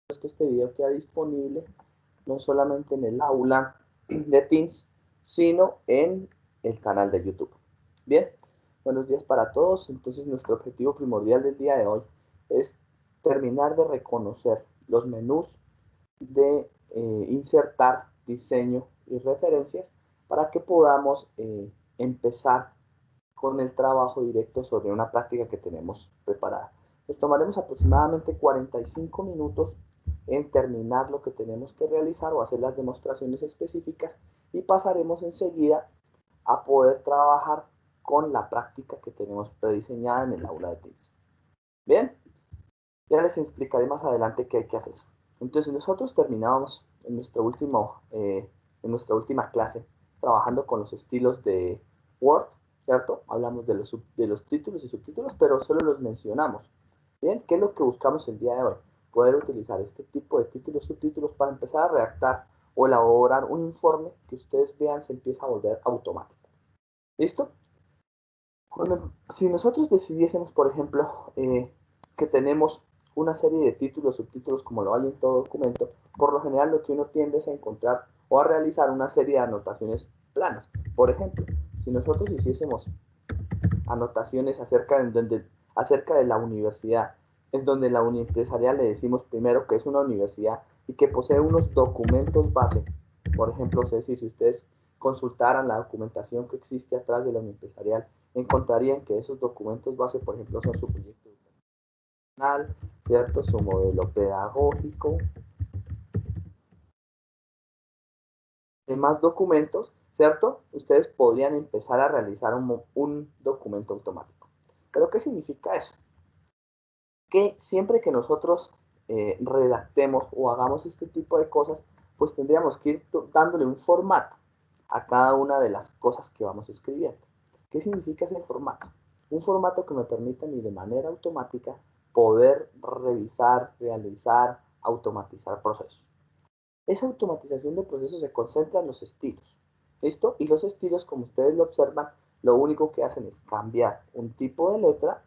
que este video queda disponible no solamente en el aula de Teams, sino en el canal de YouTube. Bien, buenos días para todos. Entonces nuestro objetivo primordial del día de hoy es terminar de reconocer los menús de insertar, diseño y referencias para que podamos empezar con el trabajo directo sobre una práctica que tenemos preparada. Nos tomaremos aproximadamente 45 minutos en terminar lo que tenemos que realizar o hacer las demostraciones específicas y pasaremos enseguida a poder trabajar con la práctica que tenemos prediseñada en el aula de Teams. Bien, ya les explicaré más adelante qué hay que hacer. Entonces nosotros terminamos en nuestra última clase trabajando con los estilos de Word, ¿cierto? Hablamos de los títulos y subtítulos, pero solo los mencionamos. Bien, ¿qué es lo que buscamos el día de hoy? Poder utilizar este tipo de títulos y subtítulos para empezar a redactar o elaborar un informe que ustedes vean se empieza a volver automático. ¿Listo? Si nosotros decidiésemos, por ejemplo, que tenemos una serie de títulos, subtítulos, como lo hay en todo documento, por lo general lo que uno tiende es a encontrar o a realizar una serie de anotaciones planas. Por ejemplo, si nosotros hiciésemos anotaciones acerca de la universidad, en donde la empresarial le decimos primero que es una universidad y que posee unos documentos base. Por ejemplo, si ustedes consultaran la documentación que existe atrás de la empresarial, encontrarían que esos documentos base, por ejemplo, son su proyecto educacional, ¿cierto? Su modelo pedagógico, demás documentos, ¿cierto? Ustedes podrían empezar a realizar un documento automático. ¿Pero qué significa eso? Que siempre que nosotros redactemos o hagamos este tipo de cosas, pues tendríamos que ir dándole un formato a cada una de las cosas que vamos escribiendo. ¿Qué significa ese formato? Un formato que me permita a mí de manera automática poder revisar, realizar, automatizar procesos. Esa automatización de procesos se concentra en los estilos. ¿Listo? Y los estilos, como ustedes lo observan, lo único que hacen es cambiar un tipo de letra.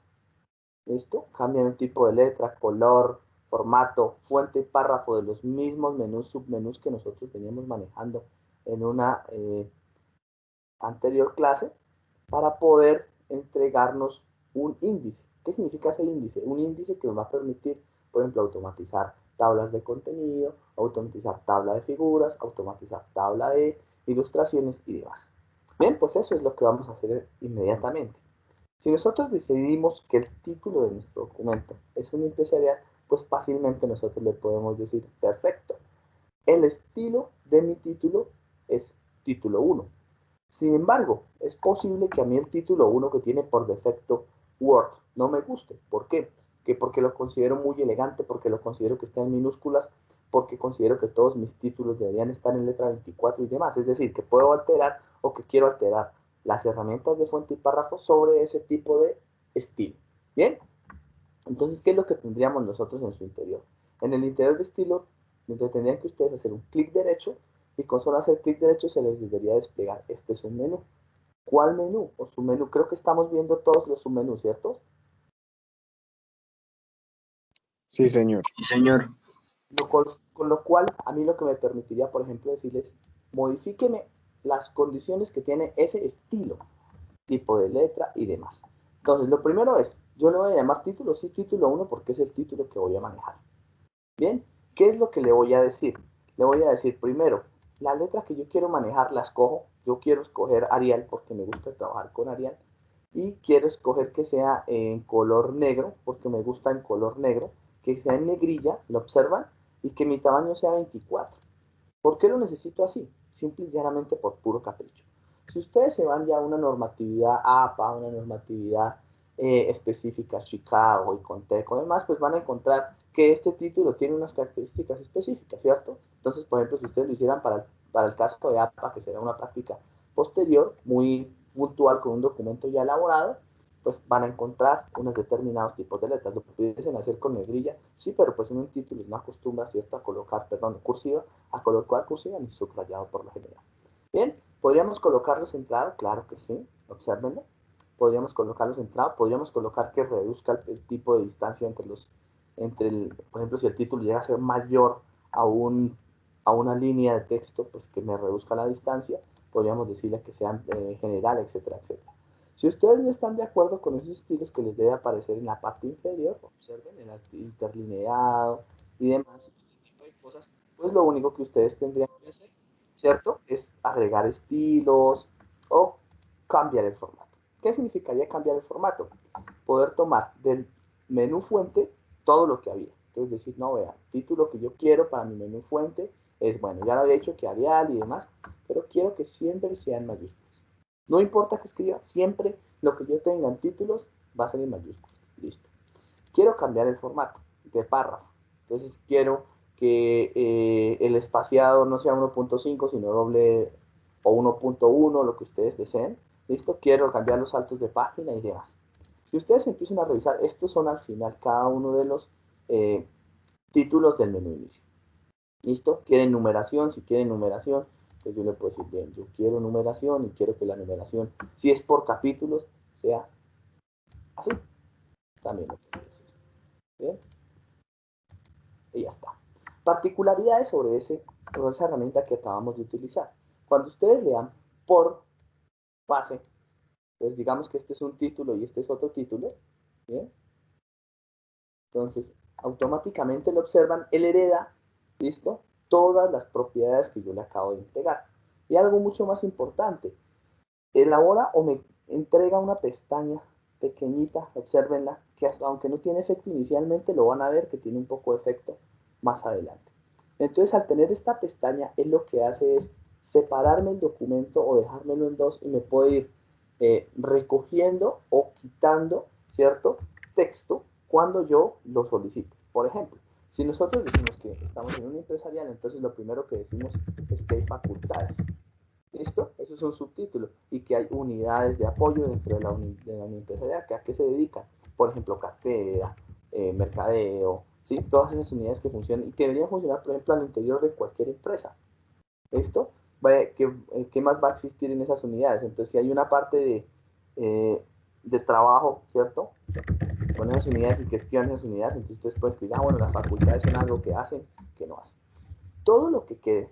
¿Listo? Cambian un tipo de letra, color, formato, fuente y párrafo de los mismos menús, submenús que nosotros veníamos manejando en una anterior clase para poder entregarnos un índice. ¿Qué significa ese índice? Un índice que nos va a permitir, por ejemplo, automatizar tablas de contenido, automatizar tabla de figuras, automatizar tabla de ilustraciones y demás. Bien, pues eso es lo que vamos a hacer inmediatamente. Si nosotros decidimos que el título de nuestro documento es una empresarial, pues fácilmente nosotros le podemos decir, perfecto, el estilo de mi título es título 1. Sin embargo, es posible que a mí el título 1 que tiene por defecto Word no me guste. ¿Por qué? Que porque lo considero muy elegante, porque lo considero que está en minúsculas, porque considero que todos mis títulos deberían estar en letra 24 y demás. Es decir, que puedo alterar o que quiero alterar las herramientas de fuente y párrafo sobre ese tipo de estilo. ¿Bien? Entonces, ¿qué es lo que tendríamos nosotros en su interior? En el interior de estilo, tendrían que ustedes hacer un clic derecho y con solo hacer clic derecho se les debería desplegar este submenú. ¿Cuál menú o submenú? Creo que estamos viendo todos los submenús, ¿cierto? Sí, señor. Sí, señor. Con lo cual, a mí lo que me permitiría, por ejemplo, decirles, modifíqueme las condiciones que tiene ese estilo, tipo de letra y demás. Entonces, lo primero es, yo le voy a llamar título, sí, título 1, porque es el título que voy a manejar. Bien, ¿qué es lo que le voy a decir? Le voy a decir primero, la letra que yo quiero manejar la escojo. Yo quiero escoger Arial porque me gusta trabajar con Arial. Y quiero escoger que sea en color negro porque me gusta en color negro. Que sea en negrilla, ¿lo observan? Y que mi tamaño sea 24. ¿Por qué lo necesito así? Simple y llanamente por puro capricho. Si ustedes se van ya a una normatividad APA, una normatividad específica, Chicago y Conteco y demás, pues van a encontrar que este título tiene unas características específicas, ¿cierto? Entonces, por ejemplo, si ustedes lo hicieran para el caso de APA, que será una práctica posterior, muy puntual con un documento ya elaborado, pues van a encontrar unos determinados tipos de letras. Lo pudiesen hacer con negrilla, sí, pero pues en un título no acostumbra, ¿cierto?, a colocar, perdón, cursiva, a colocar cursiva ni subrayado por lo general. Bien, ¿podríamos colocarlo centrado? Claro que sí, observenlo. Podríamos colocarlo centrado, podríamos colocar que reduzca el tipo de distancia entre los por ejemplo, si el título llega a ser mayor a una línea de texto, pues que me reduzca la distancia, podríamos decirle que sean general, etcétera, etcétera. Si ustedes no están de acuerdo con esos estilos que les debe aparecer en la parte inferior, observen el interlineado y demás, este tipo de cosas, pues lo único que ustedes tendrían que hacer, ¿cierto? Es agregar estilos o cambiar el formato. ¿Qué significaría cambiar el formato? Poder tomar del menú fuente todo lo que había. Entonces decir, no, vea, el título que yo quiero para mi menú fuente es, bueno, ya lo había dicho que Arial y demás, pero quiero que siempre sean mayúsculas. No importa que escriba, siempre lo que yo tenga en títulos va a ser en mayúsculas. Listo. Quiero cambiar el formato de párrafo. Entonces quiero que el espaciado no sea 1.5, sino doble o 1.1, lo que ustedes deseen. Listo. Quiero cambiar los saltos de página y demás. Si ustedes empiezan a revisar, estos son al final cada uno de los títulos del menú inicio. ¿Listo? ¿Quieren numeración? Si quieren numeración, pues yo le puedo decir, bien, yo quiero numeración y quiero que la numeración, si es por capítulos, sea así. También lo puedo decir. ¿Bien? Y ya está. Particularidades sobre esa herramienta que acabamos de utilizar. Cuando ustedes lean por fase, pues digamos que este es un título y este es otro título, ¿bien? Entonces, automáticamente lo observan, él hereda, ¿listo? Todas las propiedades que yo le acabo de entregar. Y algo mucho más importante, elabora o me entrega una pestaña pequeñita, obsérvenla, que hasta aunque no tiene efecto inicialmente, lo van a ver que tiene un poco de efecto más adelante. Entonces, al tener esta pestaña, él lo que hace es separarme el documento o dejármelo en dos y me puede ir recogiendo o quitando, ¿cierto? Texto cuando yo lo solicito. Por ejemplo, si nosotros decimos que estamos en un empresarial, entonces lo primero que decimos es que hay facultades. ¿Listo? Eso es un subtítulo. Y que hay unidades de apoyo dentro de la unidad empresarial. ¿A qué se dedican? Por ejemplo, cartera, mercadeo, ¿sí? Todas esas unidades que funcionan y que deberían funcionar, por ejemplo, al interior de cualquier empresa. ¿Listo? ¿Qué más va a existir en esas unidades? Entonces, si hay una parte de trabajo, ¿cierto? Con esas unidades y que escriban esas unidades, entonces ustedes pueden escribir, bueno, las facultades son algo que hacen, que no hacen. Todo lo que quede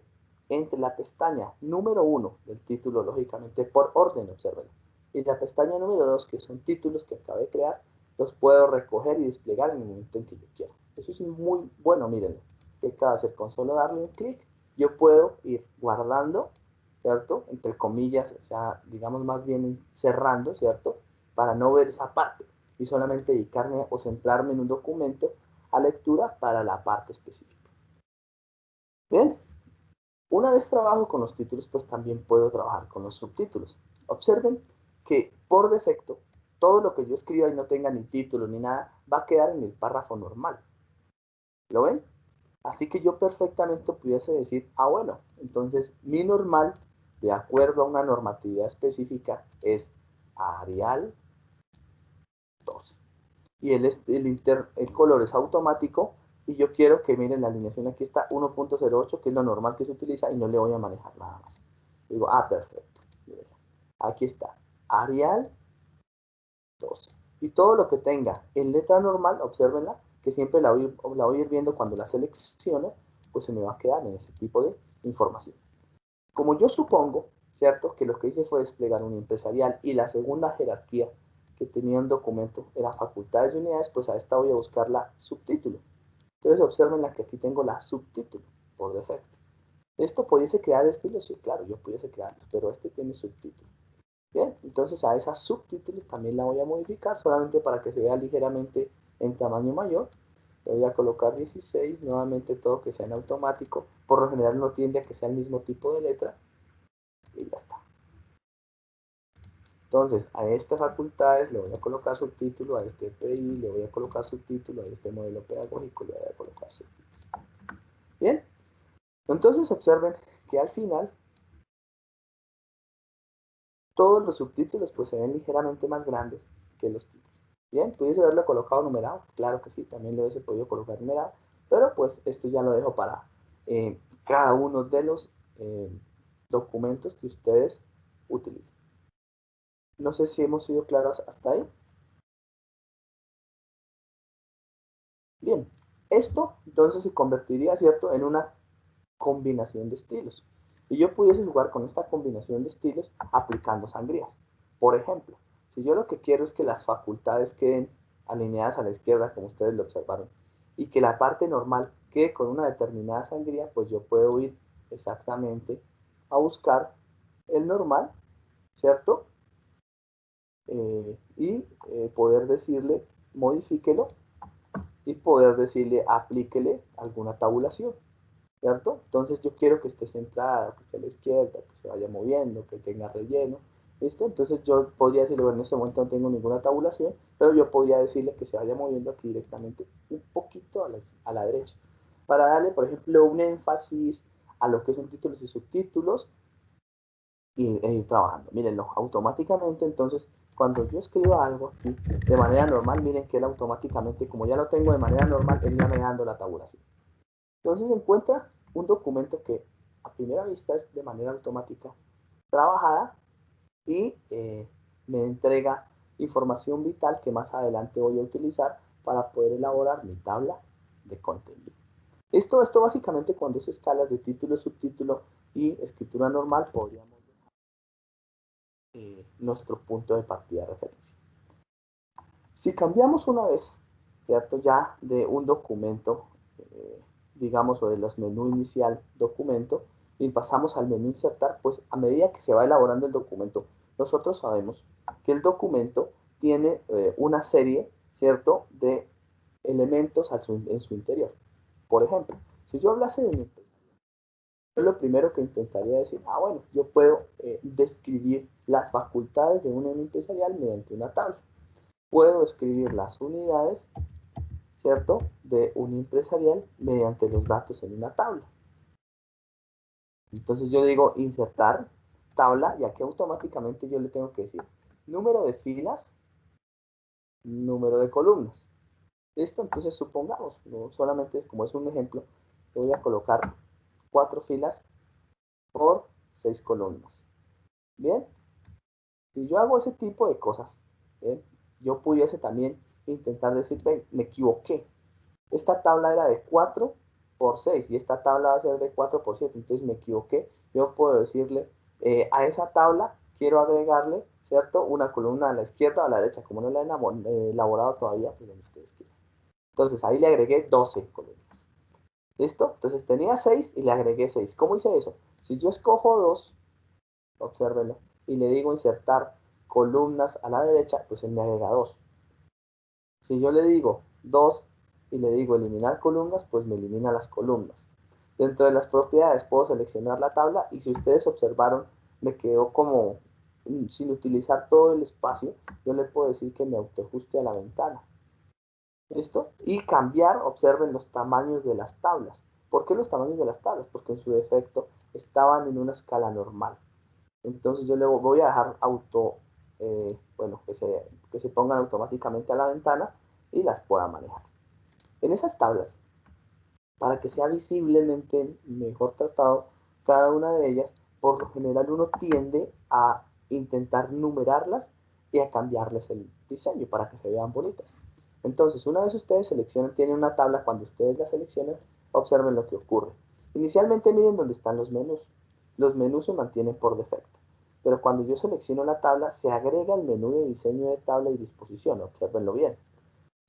entre la pestaña número 1 del título, lógicamente por orden, observen, y la pestaña número 2, que son títulos que acabé de crear, los puedo recoger y desplegar en el momento en que yo quiera. Eso es muy bueno, mírenlo. ¿Qué acaba de hacer? Con solo darle un clic, yo puedo ir guardando, ¿cierto? Entre comillas, o sea, digamos más bien cerrando, ¿cierto? Para no ver esa parte y solamente dedicarme o centrarme en un documento a lectura para la parte específica. Bien, una vez trabajo con los títulos, pues también puedo trabajar con los subtítulos. Observen que por defecto, todo lo que yo escriba y no tenga ni título ni nada, va a quedar en el párrafo normal. ¿Lo ven? Así que yo perfectamente pudiese decir, bueno, entonces mi normal, de acuerdo a una normatividad específica, es Arial 12. Y el color es automático y yo quiero que miren la alineación, aquí está 1.08, que es lo normal que se utiliza y no le voy a manejar nada más. Digo, perfecto. Aquí está, Arial 12. Y todo lo que tenga en letra normal, obsérvenla, que siempre la voy a ir viendo cuando la selecciono, pues se me va a quedar en ese tipo de información. Como yo supongo, ¿cierto? Que lo que hice fue desplegar un empresarial y la segunda jerarquía que tenía un documento era facultades y unidades, pues a esta voy a buscar la subtítulo. Entonces observen la que aquí tengo la subtítulo por defecto. ¿Esto pudiese crear estilos? Sí, claro, yo pudiese crearlos, pero este tiene subtítulo. Bien, entonces a esas subtítulos también la voy a modificar solamente para que se vea ligeramente en tamaño mayor. Le voy a colocar 16, nuevamente todo que sea en automático. Por lo general no tiende a que sea el mismo tipo de letra. Y ya está. Entonces, a estas facultades le voy a colocar subtítulo, a este PI le voy a colocar subtítulo, a este modelo pedagógico le voy a colocar subtítulo. Bien, entonces observen que al final todos los subtítulos pues se ven ligeramente más grandes que los títulos. Bien, ¿pudiese haberlo colocado numerado? Claro que sí, también lo hubiese podido colocar numerado, pero pues esto ya lo dejo para cada uno de los documentos que ustedes utilicen. No sé si hemos sido claros hasta ahí. Bien, Esto entonces se convertiría, ¿cierto?, en una combinación de estilos. Y yo pudiese jugar con esta combinación de estilos aplicando sangrías. Por ejemplo, si yo lo que quiero es que las facultades queden alineadas a la izquierda, como ustedes lo observaron, y que la parte normal quede con una determinada sangría, pues yo puedo ir exactamente a buscar el normal, ¿cierto? Poder decirle, modifíquelo, y poder decirle, aplíquele alguna tabulación, ¿cierto? Entonces yo quiero que esté centrada, que esté a la izquierda, que se vaya moviendo, que tenga relleno, ¿listo? Entonces yo podría decirle, bueno, en este momento no tengo ninguna tabulación, pero yo podría decirle que se vaya moviendo aquí directamente un poquito a la derecha, para darle, por ejemplo, un énfasis a lo que son títulos y subtítulos, e ir trabajando. Mírenlo, automáticamente entonces cuando yo escribo algo aquí de manera normal, miren que él automáticamente, como ya lo tengo de manera normal, él ya me dando la tabulación. Entonces encuentra un documento que a primera vista es de manera automática trabajada y me entrega información vital que más adelante voy a utilizar para poder elaborar mi tabla de contenido. Esto básicamente cuando es escalas de título, subtítulo y escritura normal podríamos nuestro punto de partida de referencia. Si cambiamos una vez, ¿cierto? Ya de un documento, digamos, o de los menú inicial documento, y pasamos al menú insertar, pues a medida que se va elaborando el documento, nosotros sabemos que el documento tiene una serie, ¿cierto?, de elementos en su interior. Por ejemplo, si yo hablase de un yo lo primero que intentaría decir, bueno, yo puedo describir las facultades de un ente empresarial mediante una tabla. Puedo escribir las unidades, ¿cierto?, de un empresarial mediante los datos en una tabla. Entonces yo digo insertar tabla, y aquí automáticamente yo le tengo que decir número de filas, número de columnas. ¿Listo? Entonces supongamos, no solamente como es un ejemplo, voy a colocar 4 filas por 6 columnas. Bien, si yo hago ese tipo de cosas, ¿bien?, yo pudiese también intentar decir, ven, me equivoqué. Esta tabla era de 4 por 6 y esta tabla va a ser de 4 por 7, entonces me equivoqué. Yo puedo decirle, a esa tabla quiero agregarle, ¿cierto?, una columna a la izquierda o a la derecha, como no la he elaborado todavía, pues donde ustedes quieran. Entonces ahí le agregué 12 columnas. ¿Listo? Entonces tenía 6 y le agregué 6. ¿Cómo hice eso? Si yo escojo 2, obsérvenlo, y le digo insertar columnas a la derecha, pues él me agrega 2. Si yo le digo 2 y le digo eliminar columnas, pues me elimina las columnas. Dentro de las propiedades puedo seleccionar la tabla y si ustedes observaron, me quedó como sin utilizar todo el espacio. Yo le puedo decir que me autoajuste a la ventana. ¿Listo? Y cambiar, observen los tamaños de las tablas. ¿Por qué los tamaños de las tablas? Porque en su defecto estaban en una escala normal. Entonces yo le voy a dejar bueno, que se pongan automáticamente a la ventana y las pueda manejar. En esas tablas, para que sea visiblemente mejor tratado cada una de ellas, por lo general uno tiende a intentar numerarlas y a cambiarles el diseño para que se vean bonitas. Entonces, una vez ustedes seleccionan, tienen una tabla, cuando ustedes la seleccionan, observen lo que ocurre. Inicialmente miren dónde están los menús. Los menús se mantienen por defecto. Pero cuando yo selecciono la tabla, se agrega el menú de diseño de tabla y disposición. Observenlo bien.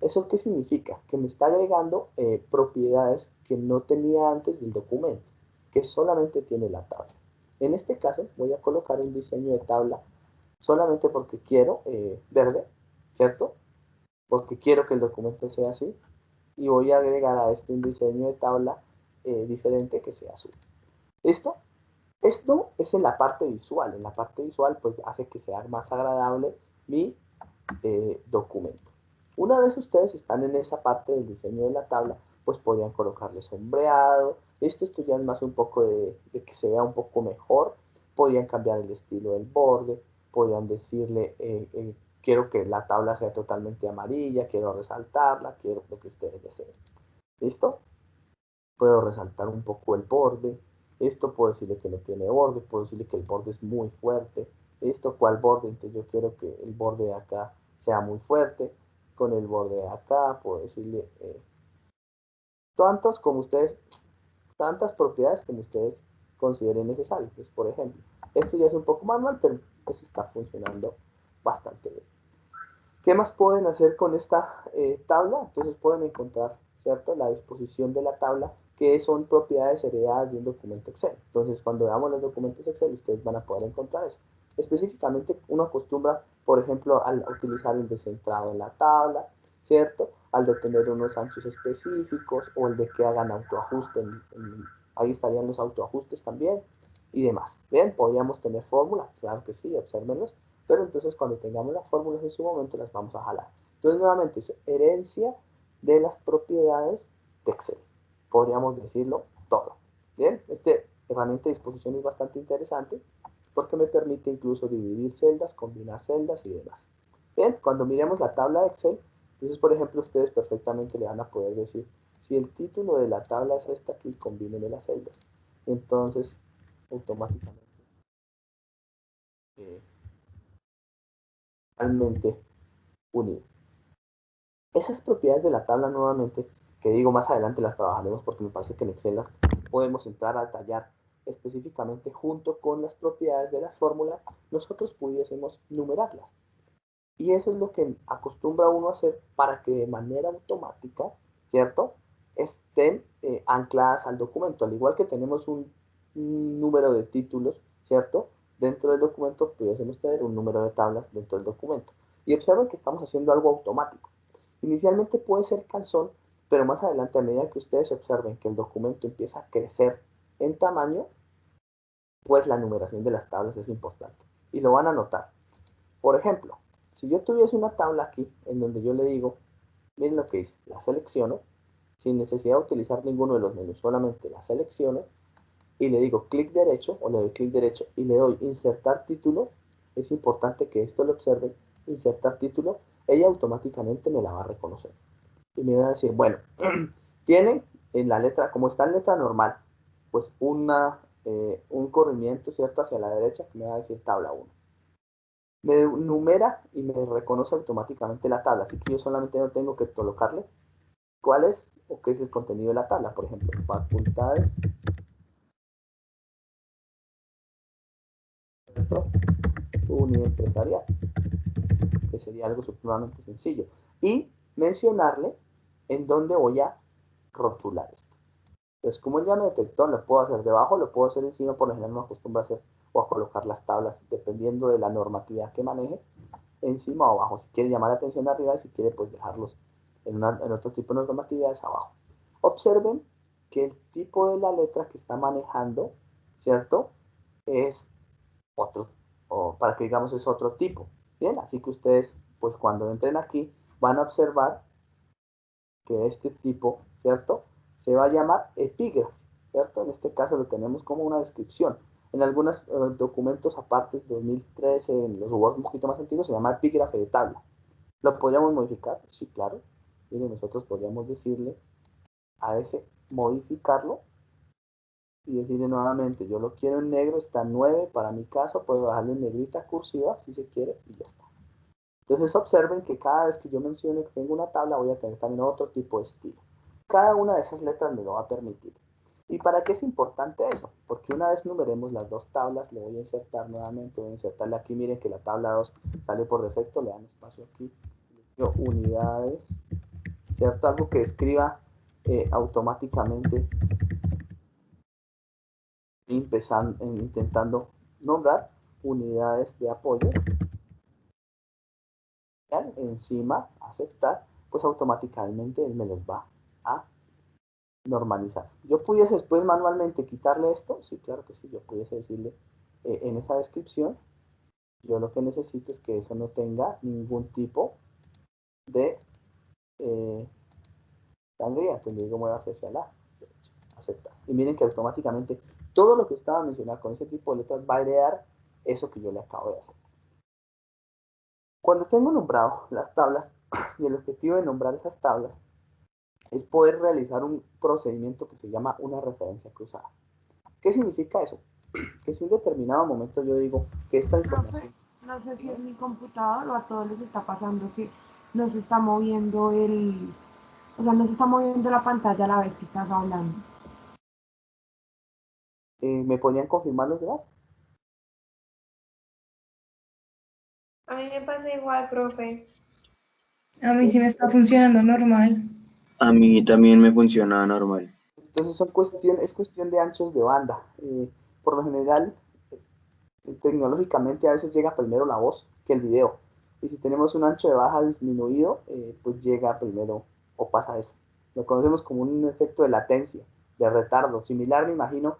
¿Eso qué significa? Que me está agregando propiedades que no tenía antes del documento, que solamente tiene la tabla. En este caso voy a colocar un diseño de tabla solamente porque quiero verde, ¿cierto? Porque quiero que el documento sea así. Y voy a agregar a este un diseño de tabla diferente que sea azul. ¿Listo? Esto es en la parte visual. En la parte visual pues hace que sea más agradable mi documento. Una vez ustedes están en esa parte del diseño de la tabla, pues podrían colocarle sombreado. Esto ya es más un poco de que se vea un poco mejor. Podrían cambiar el estilo del borde. Podrían decirle, quiero que la tabla sea totalmente amarilla, quiero resaltarla, quiero lo que ustedes deseen. ¿Listo? Puedo resaltar un poco el borde. Esto puedo decirle que no tiene borde, puedo decirle que el borde es muy fuerte. Esto, ¿cuál borde? Entonces yo quiero que el borde de acá sea muy fuerte. Con el borde de acá puedo decirle tantas propiedades como ustedes consideren necesarias. Pues, por ejemplo, esto ya es un poco manual, pero pues está funcionando bastante bien. ¿Qué más pueden hacer con esta tabla? Entonces pueden encontrar, ¿cierto?, la disposición de la tabla, que son propiedades heredadas de un documento Excel. Entonces, cuando veamos los documentos Excel, ustedes van a poder encontrar eso. Específicamente, uno acostumbra, por ejemplo, al utilizar el descentrado en la tabla, ¿cierto?, al de tener unos anchos específicos, o el de que hagan autoajuste. Ahí estarían los autoajustes también, y demás. Bien, podríamos tener fórmulas, claro que sí, obsérvenlos, pero entonces cuando tengamos las fórmulas en su momento las vamos a jalar. Entonces, nuevamente, es herencia de las propiedades de Excel. Podríamos decirlo todo. Bien, esta herramienta de disposición es bastante interesante porque me permite incluso dividir celdas, combinar celdas y demás. Bien, cuando miremos la tabla de Excel, entonces, por ejemplo, ustedes perfectamente le van a poder decir, si el título de la tabla es esta aquí, combinen las celdas. Entonces, automáticamente totalmente unido. Esas propiedades de la tabla, nuevamente, que digo más adelante las trabajaremos porque me parece que en Excel las podemos entrar a tallar específicamente junto con las propiedades de la fórmula, nosotros pudiésemos numerarlas. Y eso es lo que acostumbra uno a hacer para que de manera automática, ¿cierto?, estén ancladas al documento. Al igual que tenemos un número de títulos, ¿cierto?, dentro del documento, pudiésemos tener un número de tablas dentro del documento. Y observen que estamos haciendo algo automático. Inicialmente puede ser cansón, pero más adelante, a medida que ustedes observen que el documento empieza a crecer en tamaño, pues la numeración de las tablas es importante. Y lo van a notar. Por ejemplo, si yo tuviese una tabla aquí en donde yo le digo, miren lo que hice, la selecciono, sin necesidad de utilizar ninguno de los menús, solamente la selecciono y le digo clic derecho o le doy clic derecho y le doy insertar título, es importante que esto lo observen, insertar título, ella automáticamente me la va a reconocer. Y me va a decir, bueno, tiene en la letra, como está en letra normal, pues un corrimiento, ¿cierto?, hacia la derecha que me va a decir tabla 1. Me numera y me reconoce automáticamente la tabla, así que yo solamente no tengo que colocarle cuál es o qué es el contenido de la tabla. Por ejemplo, facultades, unidad empresarial, que sería algo supremamente sencillo, y mencionarle en dónde voy a rotular esto. Entonces, como él ya me detectó, lo puedo hacer debajo, lo puedo hacer encima, por lo general me acostumbro a hacer o a colocar las tablas, dependiendo de la normatividad que maneje, encima o abajo. Si quiere llamar la atención arriba y si quiere, pues dejarlos en otro tipo de normatividades abajo. Observen que el tipo de la letra que está manejando, ¿cierto?, es otro, o para que digamos es otro tipo. Bien, así que ustedes, pues cuando entren aquí, van a observar que este tipo, ¿cierto?, se va a llamar epígrafe, ¿cierto? En este caso lo tenemos como una descripción. En algunos documentos aparte, 2013, en los Word un poquito más antiguos, se llama epígrafe de tabla. ¿Lo podríamos modificar? Sí, claro. Y nosotros podríamos decirle a ese, modificarlo, y decirle nuevamente, yo lo quiero en negro, está 9 para mi caso, puedo bajarle en negrita cursiva si se quiere, y ya está. Entonces observen que cada vez que yo mencione que tengo una tabla, voy a tener también otro tipo de estilo. Cada una de esas letras me lo va a permitir. ¿Y para qué es importante eso? Porque una vez numeremos las dos tablas, le voy a insertar nuevamente, voy a insertarle aquí, miren que la tabla 2 sale por defecto, le dan espacio aquí, unidades, ¿cierto? Algo que escriba automáticamente, intentando nombrar unidades de apoyo, encima aceptar, pues automáticamente él me los va a normalizar. Yo pudiese después manualmente quitarle esto, sí, claro que sí, yo pudiese decirle en esa descripción, yo lo que necesito es que eso no tenga ningún tipo de sangría, entonces digo mueva hacia la derecha, aceptar. Y miren que automáticamente todo lo que estaba mencionado con ese tipo de letras va a heredar eso que yo le acabo de hacer. Cuando tengo nombrado las tablas, y el objetivo de nombrar esas tablas es poder realizar un procedimiento que se llama una referencia cruzada. ¿Qué significa eso? Que si en un determinado momento yo digo que esta información... No sé si es mi computador o a todos les está pasando que nos está moviendo O sea, no se está moviendo la pantalla a la vez que estás hablando. ¿Me podrían confirmar los demás? A mí me pasa igual, profe. A mí sí me está funcionando normal. A mí también me funciona normal. Entonces es cuestión de anchos de banda. Por lo general, tecnológicamente a veces llega primero la voz que el video. Y si tenemos un ancho de baja disminuido, pues llega primero o pasa eso. Lo conocemos como un efecto de latencia, de retardo. Similar, me imagino,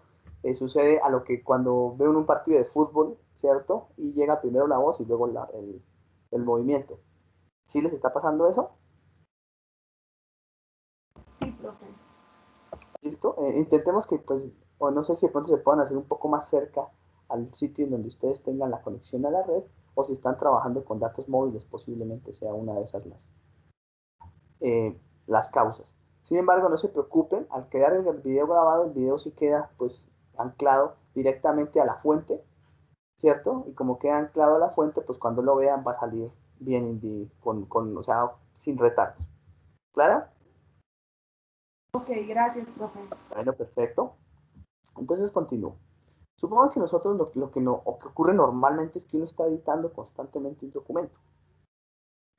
sucede a lo que cuando veo un partido de fútbol, ¿cierto? Y llega primero la voz y luego el movimiento. ¿Sí les está pasando eso? Sí, profe. ¿Listo? Intentemos que, pues, o no sé si de pronto se puedan hacer un poco más cerca al sitio en donde ustedes tengan la conexión a la red, o si están trabajando con datos móviles, posiblemente sea una de esas las causas. Sin embargo, no se preocupen, al quedar el video grabado, el video sí queda, pues, anclado directamente a la fuente, ¿cierto? Y como queda anclado a la fuente, pues cuando lo vean va a salir bien, o sea, sin retardos. ¿Clara? Ok, gracias, profe. Bueno, perfecto. Entonces continúo. Supongo que nosotros lo que, no, o que ocurre normalmente es que uno está editando constantemente un documento.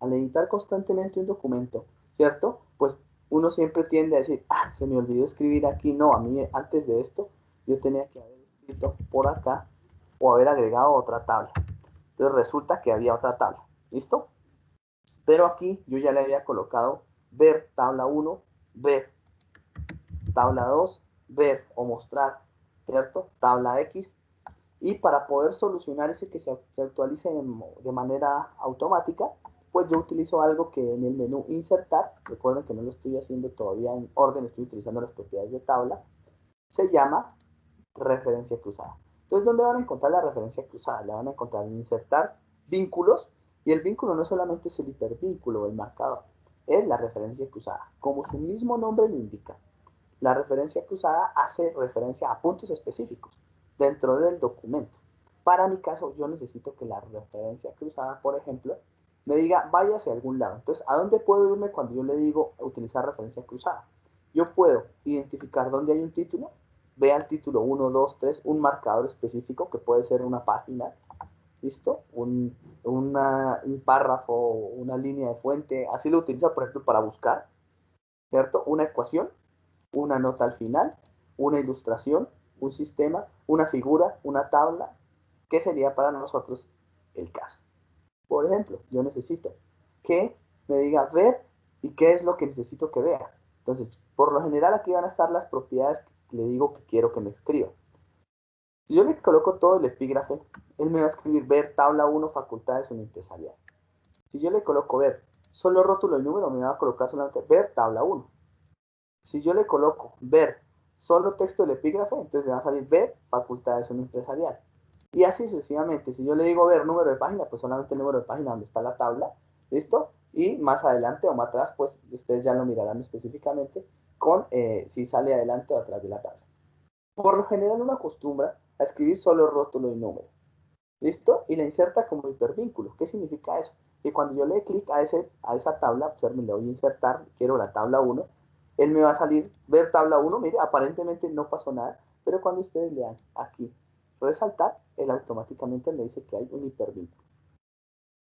Al editar constantemente un documento, ¿cierto? Pues uno siempre tiende a decir, ah, se me olvidó escribir aquí. No, a mí antes de esto yo tenía que haber escrito por acá o haber agregado otra tabla. Entonces resulta que había otra tabla. ¿Listo? Pero aquí yo ya le había colocado ver tabla 1, ver tabla 2, ver o mostrar, ¿cierto? Tabla X. Y para poder solucionar ese que se actualice de manera automática, pues yo utilizo algo que en el menú insertar, recuerden que no lo estoy haciendo todavía en orden, estoy utilizando las propiedades de tabla, se llama referencia cruzada. Entonces, ¿dónde van a encontrar la referencia cruzada? La van a encontrar en insertar vínculos, y el vínculo no solamente es el hipervínculo o el marcador, es la referencia cruzada. Como su mismo nombre lo indica, la referencia cruzada hace referencia a puntos específicos dentro del documento. Para mi caso, yo necesito que la referencia cruzada, por ejemplo, me diga vaya hacia algún lado. Entonces, ¿a dónde puedo irme cuando yo le digo utilizar referencia cruzada? Yo puedo identificar dónde hay un título, vea el título 1, 2, 3, un marcador específico que puede ser una página, ¿listo? Un párrafo, una línea de fuente, así lo utiliza, por ejemplo, para buscar, ¿cierto? Una ecuación, una nota al final, una ilustración, un sistema, una figura, una tabla. ¿Qué sería para nosotros el caso? Por ejemplo, yo necesito que me diga ver y qué es lo que necesito que vea. Entonces, por lo general aquí van a estar las propiedades que le digo que quiero que me escriba. Si yo le coloco todo el epígrafe, él me va a escribir ver tabla 1 facultades unimpresarial. Si yo le coloco ver solo rótulo y número, me va a colocar solamente ver tabla 1. Si yo le coloco ver solo texto del epígrafe, entonces le va a salir ver facultades empresarial. Y así sucesivamente. Si yo le digo ver número de página, pues solamente el número de página donde está la tabla. ¿Listo? Y más adelante o más atrás, pues ustedes ya lo mirarán específicamente con si sale adelante o atrás de la tabla. Por lo general uno acostumbra a escribir solo rótulo y número. ¿Listo? Y la inserta como hipervínculo. ¿Qué significa eso? Que cuando yo le dé clic a esa tabla, pues le voy a insertar, quiero la tabla 1, él me va a salir, ver tabla 1, mire, aparentemente no pasó nada, pero cuando ustedes lean aquí, resaltar, él automáticamente me dice que hay un hipervínculo.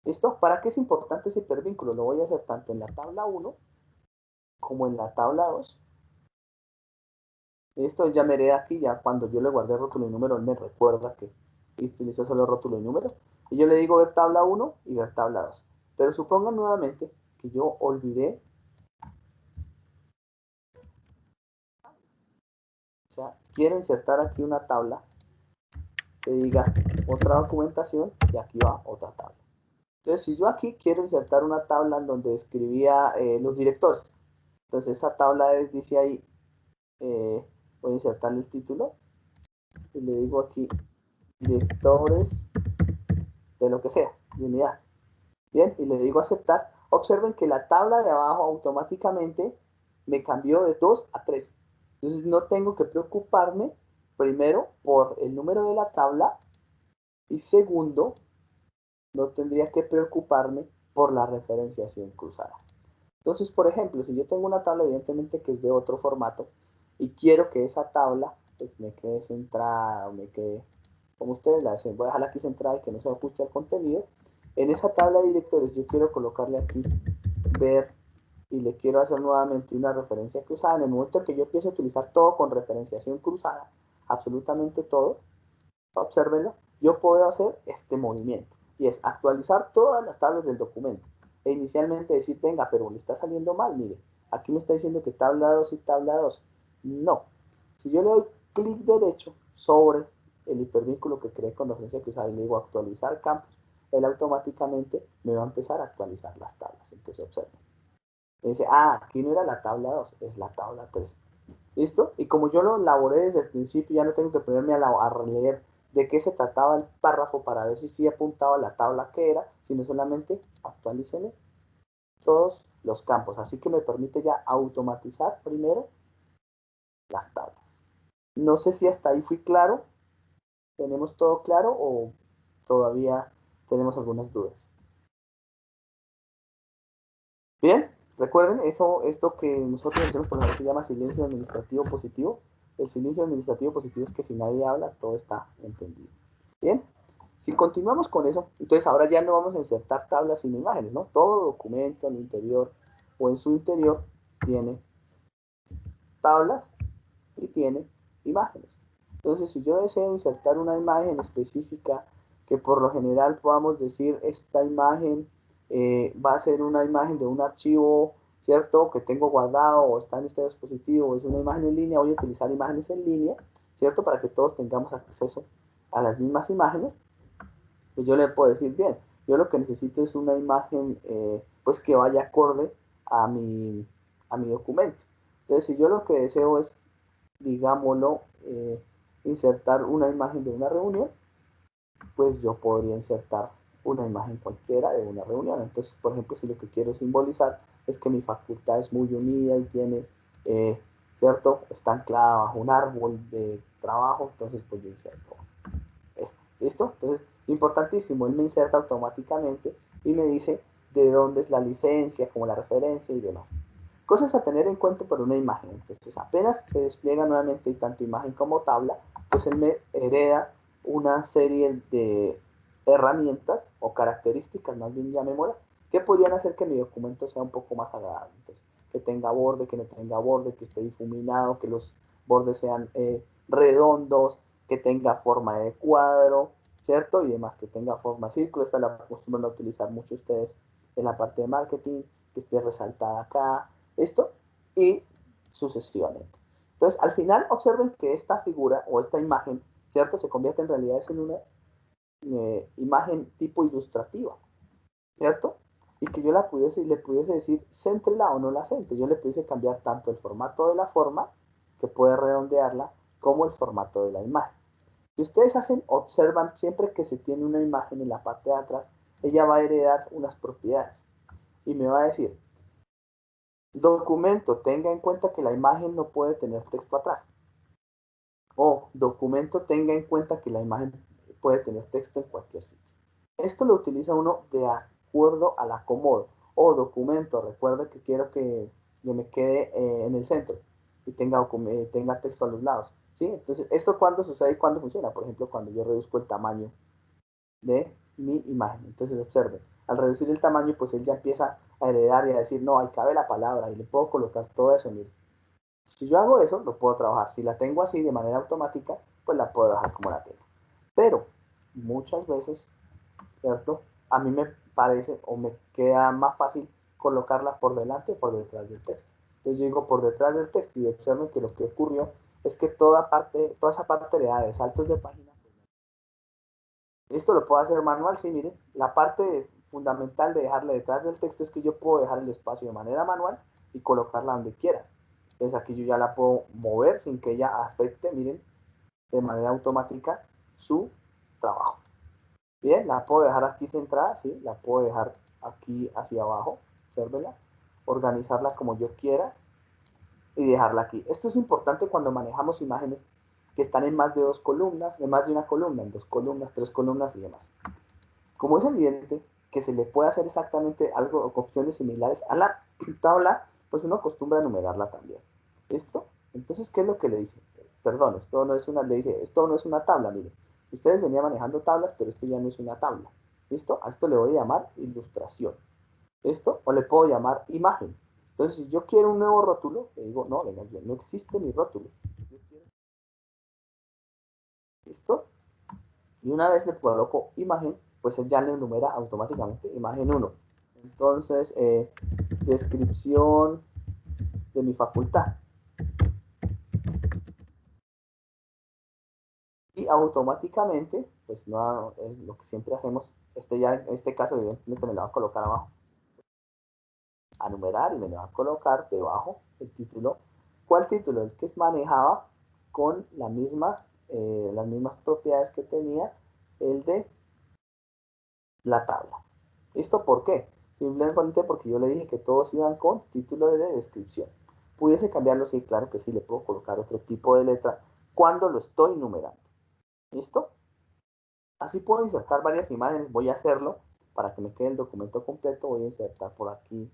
¿Listo? ¿Para qué es importante ese hipervínculo? Lo voy a hacer tanto en la tabla 1 como en la tabla 2. Esto ya me haré aquí, ya cuando yo le guardé rótulo y número, él me recuerda que utilizó solo rótulo y número. Y yo le digo ver tabla 1 y ver tabla 2. Pero supongan nuevamente que yo olvidé, o sea, quiero insertar aquí una tabla que diga otra documentación y aquí va otra tabla. Entonces, si yo aquí quiero insertar una tabla en donde escribía los directores, entonces esa tabla dice ahí, voy a insertar el título y le digo aquí directores de lo que sea, de unidad. Bien, y le digo aceptar. Observen que la tabla de abajo automáticamente me cambió de 2 a 3. Entonces no tengo que preocuparme, primero, por el número de la tabla y segundo, no tendría que preocuparme por la referenciación cruzada. Entonces, por ejemplo, si yo tengo una tabla, evidentemente que es de otro formato, y quiero que esa tabla pues, me quede centrada o me quede, como ustedes la hacen, voy a dejarla aquí centrada y que no se ajuste al contenido. En esa tabla de directores yo quiero colocarle aquí, ver, y le quiero hacer nuevamente una referencia cruzada. En el momento en que yo empiece a utilizar todo con referenciación cruzada, absolutamente todo, obsérvenlo, yo puedo hacer este movimiento, y es actualizar todas las tablas del documento, e inicialmente decir, venga, pero le está saliendo mal, mire, aquí me está diciendo que tabla 2 y tabla 2, no, si yo le doy clic derecho sobre el hipervínculo que creé con referencia cruzada y le digo actualizar campos, él automáticamente me va a empezar a actualizar las tablas. Entonces observen, me dice, aquí no era la tabla 2, es la tabla 3. ¿Listo? Y como yo lo elaboré desde el principio, ya no tengo que ponerme a leer de qué se trataba el párrafo para ver si sí apuntaba a la tabla que era, sino solamente actualícele todos los campos. Así que me permite ya automatizar primero las tablas. No sé si hasta ahí fui claro. ¿Tenemos todo claro o todavía tenemos algunas dudas? Bien, recuerden, esto que nosotros hacemos por ejemplo se llama silencio administrativo positivo. El silencio administrativo positivo es que si nadie habla, todo está entendido. Bien, si continuamos con eso, entonces ahora ya no vamos a insertar tablas sin imágenes, ¿no? Todo documento al interior o en su interior tiene tablas y tiene imágenes. Entonces, si yo deseo insertar una imagen específica, que por lo general podamos decir, esta imagen va a ser una imagen de un archivo, ¿cierto? Que tengo guardado o está en este dispositivo, es una imagen en línea, voy a utilizar imágenes en línea, ¿cierto? Para que todos tengamos acceso a las mismas imágenes. Pues yo le puedo decir, bien, yo lo que necesito es una imagen pues que vaya acorde a mi documento. Entonces, si yo lo que deseo es, digámoslo, insertar una imagen de una reunión, pues yo podría insertar una imagen cualquiera de una reunión. Entonces, por ejemplo, si lo que quiero simbolizar es que mi facultad es muy unida y tiene, ¿cierto? Está anclada bajo un árbol de trabajo, entonces pues yo inserto esto. ¿Listo? Entonces, importantísimo, él me inserta automáticamente y me dice de dónde es la licencia, como la referencia y demás. Cosas a tener en cuenta para una imagen. Entonces, apenas se despliega nuevamente tanto imagen como tabla, pues él me hereda una serie de herramientas o características, más bien llamémosla, que podrían hacer que mi documento sea un poco más agradable. Entonces, que tenga borde, que no tenga borde, que esté difuminado, que los bordes sean redondos, que tenga forma de cuadro, ¿cierto? Y demás, que tenga forma de círculo. Esta la acostumbran a utilizar mucho ustedes en la parte de marketing, que esté resaltada acá, esto, y sucesivamente. Entonces, al final, observen que esta figura o esta imagen, ¿cierto? Se convierte en realidad en una imagen tipo ilustrativa, ¿cierto? Y que yo le pudiese decir, céntrela o no la centre. Yo le pudiese cambiar tanto el formato de la forma, que puede redondearla, como el formato de la imagen. Si ustedes observan, siempre que se tiene una imagen en la parte de atrás, ella va a heredar unas propiedades. Y me va a decir, documento, tenga en cuenta que la imagen no puede tener texto atrás. O documento, tenga en cuenta que la imagen puede tener texto en cualquier sitio. Esto lo utiliza uno de acuerdo al acomodo. O documento, recuerde que quiero que me quede en el centro y tenga texto a los lados. ¿Sí? Entonces, ¿esto cuándo sucede y cuándo funciona? Por ejemplo, cuando yo reduzco el tamaño de mi imagen. Entonces, observen, al reducir el tamaño, pues él ya empieza a heredar y a decir, no, ahí cabe la palabra y le puedo colocar todo eso. Mire. Si yo hago eso, lo puedo trabajar. Si la tengo así de manera automática, pues la puedo dejar como la tengo. Pero muchas veces, ¿cierto? A mí me parece o me queda más fácil colocarla por delante o por detrás del texto. Entonces yo digo por detrás del texto y observen que lo que ocurrió es que toda esa parte de saltos de página. Esto lo puedo hacer manual, sí, miren. La parte fundamental de dejarle detrás del texto es que yo puedo dejar el espacio de manera manual y colocarla donde quiera. Entonces aquí yo ya la puedo mover sin que ella afecte, miren, de manera automática su trabajo. Bien, la puedo dejar aquí centrada, sí, la puedo dejar aquí hacia abajo, obsérvela, organizarla como yo quiera y dejarla aquí. Esto es importante cuando manejamos imágenes que están en más de dos columnas, en más de una columna, en dos columnas, tres columnas y demás. Como es evidente que se le puede hacer exactamente algo, opciones similares a la tabla, pues uno acostumbra a numerarla también. ¿Listo? Entonces, ¿qué es lo que le dice? Perdón, esto no es una, le dice, esto no es una tabla, miren. Ustedes venían manejando tablas, pero esto ya no es una tabla. ¿Listo? A esto le voy a llamar ilustración. ¿Listo? O le puedo llamar imagen. Entonces, si yo quiero un nuevo rótulo, le digo, no, venga, no existe mi rótulo. ¿Listo? Y una vez le coloco imagen, pues él ya le enumera automáticamente imagen 1. Entonces, descripción de mi facultad. Y automáticamente, pues no es lo que siempre hacemos, ya en este caso evidentemente me lo va a colocar abajo, a numerar y me lo va a colocar debajo el título. ¿Cuál título? El que manejaba con las mismas propiedades que tenía el de la tabla. ¿Esto por qué? Simplemente porque yo le dije que todos iban con título de descripción. ¿Pudiese cambiarlo? Sí, claro que sí, le puedo colocar otro tipo de letra cuando lo estoy numerando. ¿Listo? Así puedo insertar varias imágenes, voy a hacerlo para que me quede el documento completo, voy a insertar por aquí,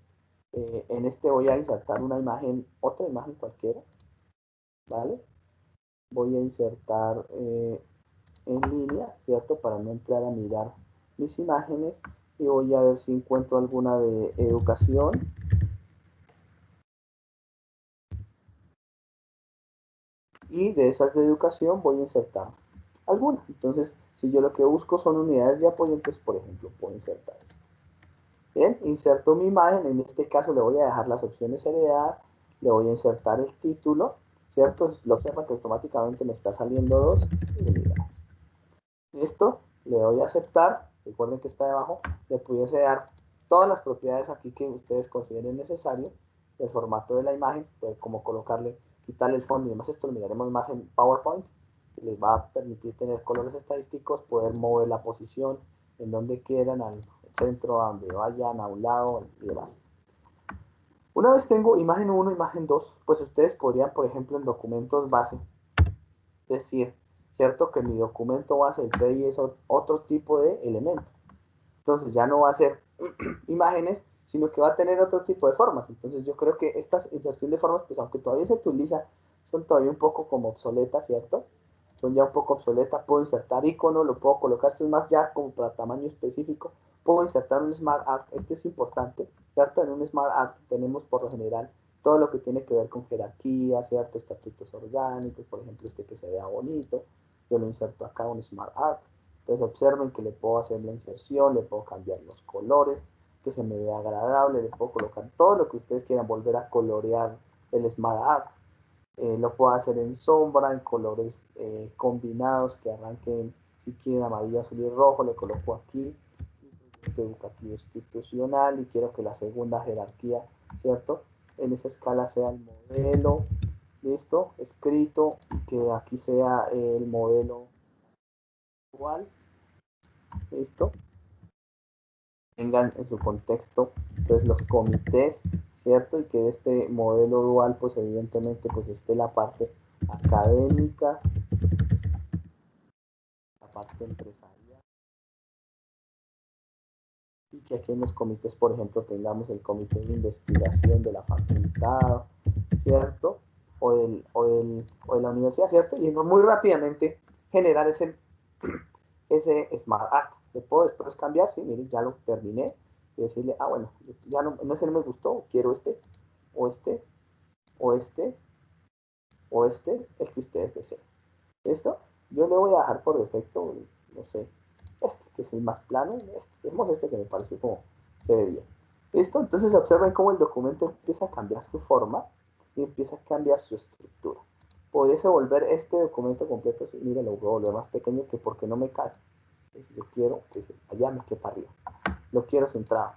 en este voy a insertar una imagen, otra imagen cualquiera, ¿vale? Voy a insertar en línea, ¿cierto? Para no entrar a mirar mis imágenes y voy a ver si encuentro alguna de educación. Y de esas de educación voy a insertar alguna. Entonces, si yo lo que busco son unidades de apoyo, entonces, por ejemplo, puedo insertar esto. Bien, inserto mi imagen, en este caso le voy a dejar las opciones heredar, le voy a insertar el título, ¿cierto? Lo observa que automáticamente me está saliendo 2 unidades. Listo, le doy a aceptar, recuerden que está debajo, le pudiese dar todas las propiedades aquí que ustedes consideren necesario, el formato de la imagen, pues como colocarle, quitarle el fondo y demás, esto lo miraremos más en PowerPoint, les va a permitir tener colores estadísticos, poder mover la posición en donde quieran, al centro, a donde vayan, a un lado y demás. Una vez tengo imagen 1, imagen 2, pues ustedes podrían, por ejemplo, en documentos base, decir, ¿cierto? Que mi documento base, el PDI, es otro tipo de elemento. Entonces ya no va a ser imágenes, sino que va a tener otro tipo de formas. Entonces yo creo que estas inserción de formas, pues aunque todavía se utiliza, son todavía un poco como obsoletas, ¿cierto? Son ya un poco obsoletas. Puedo insertar icono, lo puedo colocar, esto es más ya como para tamaño específico. Puedo insertar un Smart Art, este es importante, ¿cierto? En un Smart Art tenemos por lo general todo lo que tiene que ver con jerarquía, ¿cierto? Estatutos orgánicos, por ejemplo, este que se vea bonito, yo lo inserto acá, un Smart Art. Entonces observen que le puedo hacer la inserción, le puedo cambiar los colores, que se me vea agradable, le puedo colocar todo lo que ustedes quieran, volver a colorear el Smart Art. Lo puedo hacer en sombra, en colores combinados que arranquen, si quieren amarillo, azul y rojo, le coloco aquí, educativo institucional, y quiero que la segunda jerarquía, ¿cierto? En esa escala sea el modelo, listo, escrito, y que aquí sea el modelo igual, listo, tengan en su contexto entonces los comités, ¿cierto? Y que de este modelo dual pues evidentemente pues esté la parte académica, la parte empresarial, y que aquí en los comités, por ejemplo, tengamos el comité de investigación de la facultad, ¿cierto? O de la universidad, ¿cierto? Y muy rápidamente generar ese Smart Art. Le puedo después cambiar, sí, miren, ya lo terminé, y decirle, ah, bueno, ya no ese no me gustó, quiero este, o este, o este, o este, el que ustedes deseen. ¿Listo? Yo le voy a dejar por defecto, no sé, este, que es el más plano, vemos este que me pareció como se ve bien. ¿Listo? Entonces observen cómo el documento empieza a cambiar su forma y empieza a cambiar su estructura. Podríase volver este documento completo, si mire, lo voy a volver más pequeño que porque no me cae. Si yo quiero que allá me quepa arriba. Lo quiero centrado.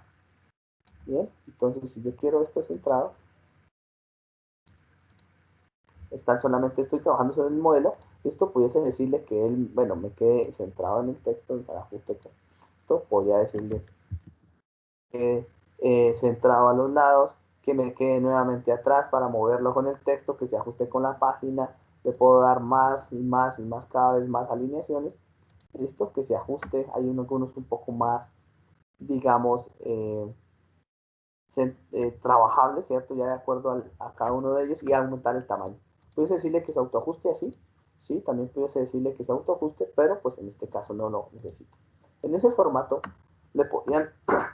Bien, entonces si yo quiero esto centrado, solamente estoy trabajando sobre el modelo. Esto pudiese decirle que él, bueno, me quede centrado en el texto, en el ajuste de texto. Podría decirle que centrado a los lados, que me quede nuevamente atrás para moverlo con el texto, que se ajuste con la página. Le puedo dar más y más y más, cada vez más alineaciones. Listo, que se ajuste. Hay algunos un poco más digamos, trabajables, ¿cierto? Ya de acuerdo a cada uno de ellos y aumentar el tamaño. Puedes decirle que se autoajuste así, sí, también puedes decirle que se autoajuste, pero pues en este caso no lo necesito. En ese formato le podrían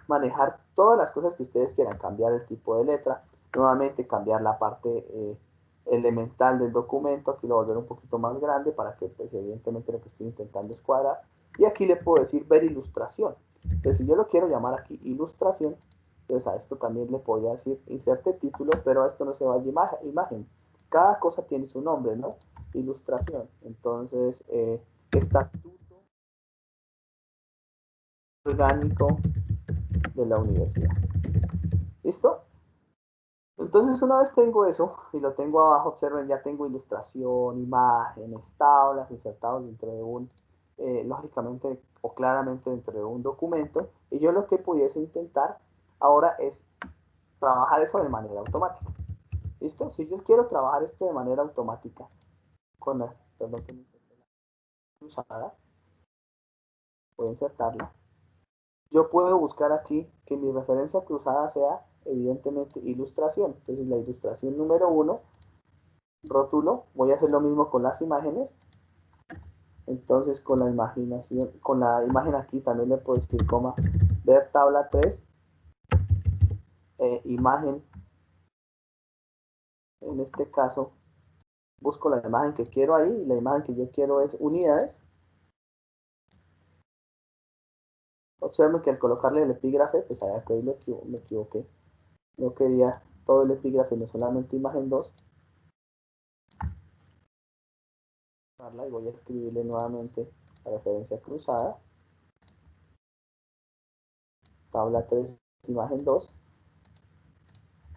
manejar todas las cosas que ustedes quieran, cambiar el tipo de letra, nuevamente cambiar la parte elemental del documento, aquí lo voy a volver un poquito más grande para que pues evidentemente lo que estoy intentando es cuadrar, y aquí le puedo decir ver ilustración. Entonces si yo lo quiero llamar aquí ilustración, entonces a esto también le podría decir inserte título, pero a esto no se va a imagen. Cada cosa tiene su nombre, ¿no? Ilustración. Entonces, estatuto orgánico de la universidad. ¿Listo? Entonces, una vez tengo eso y lo tengo abajo, observen, ya tengo ilustración, imágenes, tablas insertados dentro de un, lógicamente o claramente dentro de un documento. Y yo lo que pudiese intentar ahora es trabajar eso de manera automática. ¿Listo? Si yo quiero trabajar esto de manera automática, con la, perdón, que me inserté la cruzada, voy a insertarla. Yo puedo buscar aquí que mi referencia cruzada sea evidentemente ilustración. Entonces la ilustración número 1, rótulo, voy a hacer lo mismo con las imágenes. Entonces con la imaginación, con la imagen aquí también le puedo decir coma, ver tabla 3, imagen, en este caso busco la imagen que quiero ahí, y la imagen que yo quiero es unidades. Observen que al colocarle el epígrafe, pues allá que me equivoqué. No quería todo el epígrafe, no solamente imagen 2. Y voy a escribirle nuevamente la referencia cruzada. Tabla 3, imagen 2.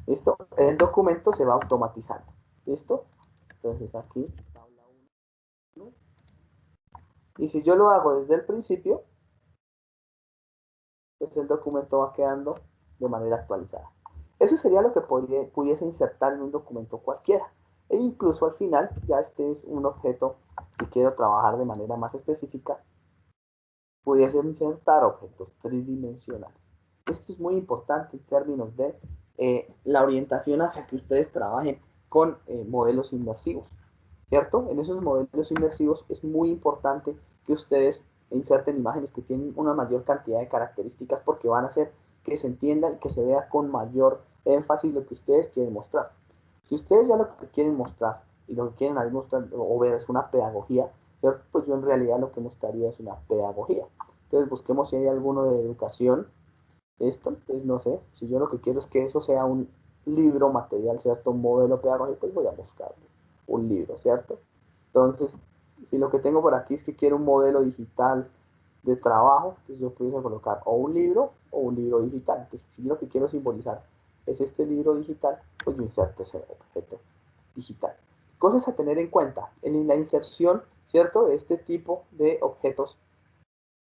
¿Listo? El documento se va automatizando. ¿Listo? Entonces aquí, tabla 1. Y si yo lo hago desde el principio, pues el documento va quedando de manera actualizada. Eso sería lo que pudiese insertar en un documento cualquiera. E incluso al final, ya este es un objeto que quiero trabajar de manera más específica, pudiese insertar objetos tridimensionales. Esto es muy importante en términos de la orientación hacia que ustedes trabajen con modelos inmersivos, ¿cierto? En esos modelos inmersivos es muy importante que ustedes inserten imágenes que tienen una mayor cantidad de características porque van a hacer que se entienda y que se vea con mayor énfasis lo que ustedes quieren mostrar. Si ustedes ya lo que quieren mostrar y lo que quieren ahí mostrar o ver es una pedagogía, pues yo en realidad lo que mostraría es una pedagogía. Entonces busquemos si hay alguno de educación. Esto, pues no sé, si yo lo que quiero es que eso sea un libro material, ¿cierto? Un modelo pedagógico, pues voy a buscar un libro, ¿cierto? Entonces, si lo que tengo por aquí es que quiero un modelo digital de trabajo, pues yo pudiese colocar o un libro digital. Entonces, si lo que quiero simbolizar es este libro digital, pues yo inserto ese objeto digital. Cosas a tener en cuenta en la inserción, ¿cierto? De este tipo de objetos,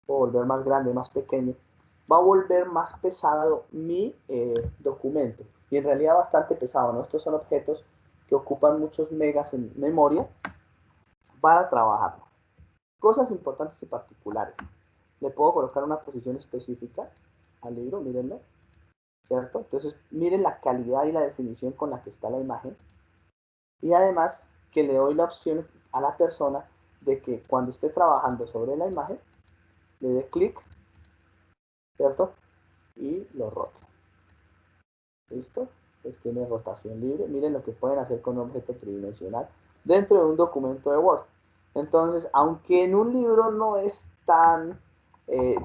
o volver más grande, más pequeño, va a volver más pesado mi documento. Y en realidad bastante pesado, ¿no? Estos son objetos que ocupan muchos megas en memoria para trabajarlo. Cosas importantes y particulares. Le puedo colocar una posición específica al libro, mírenlo, ¿cierto? Entonces, miren la calidad y la definición con la que está la imagen. Y además que le doy la opción a la persona de que cuando esté trabajando sobre la imagen, le dé clic, ¿cierto? Y lo rote. ¿Listo? Pues tiene rotación libre. Miren lo que pueden hacer con un objeto tridimensional dentro de un documento de Word. Entonces, aunque en un libro no es tan,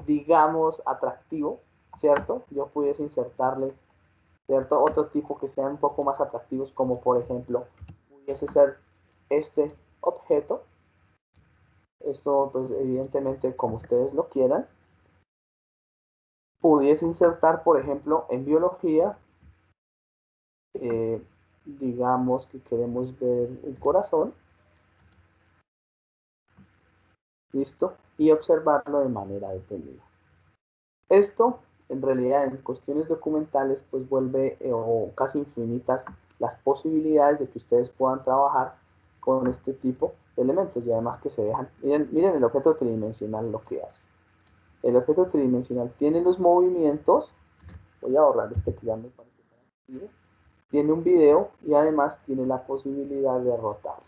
digamos, atractivo, ¿cierto? Yo pudiese insertarle, ¿cierto? Otro tipo que sean un poco más atractivos, como por ejemplo, pudiese ser este objeto. Esto, pues, evidentemente, como ustedes lo quieran. Pudiese insertar, por ejemplo, en biología, digamos que queremos ver un corazón, listo, y observarlo de manera detenida. Esto, en realidad, en cuestiones documentales, pues vuelve o casi infinitas las posibilidades de que ustedes puedan trabajar con este tipo de elementos y además que se dejan, miren el objeto tridimensional lo que hace. el objeto tridimensional tiene los movimientos, voy a borrar este que ya me parece que tiene un video y además tiene la posibilidad de rotarlo.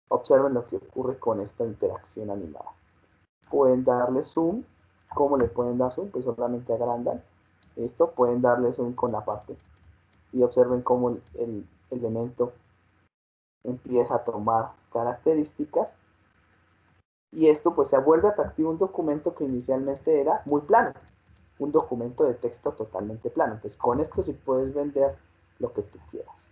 Observen lo que ocurre con esta interacción animada. Pueden darle zoom. ¿Cómo le pueden dar zoom? Pues solamente agrandan esto. Pueden darle zoom con la parte y observen cómo el elemento empieza a tomar características y esto pues se vuelve atractivo un documento que inicialmente era muy plano, un documento de texto totalmente plano. Entonces con esto sí puedes vender lo que tú quieras.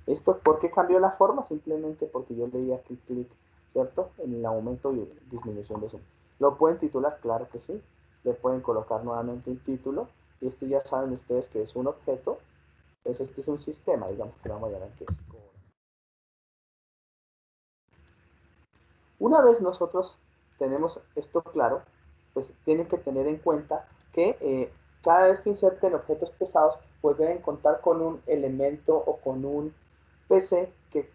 ¿Esto por qué cambió la forma? Simplemente porque yo le di aquí clic, ¿cierto? En el aumento y disminución de zoom. ¿Lo pueden titular? Claro que sí. Le pueden colocar nuevamente un título y esto ya saben ustedes que es un objeto. Entonces este es un sistema, digamos que vamos a llamar que es. Una vez nosotros tenemos esto claro, pues tienen que tener en cuenta que cada vez que inserten objetos pesados, pues deben contar con un elemento o con un PC que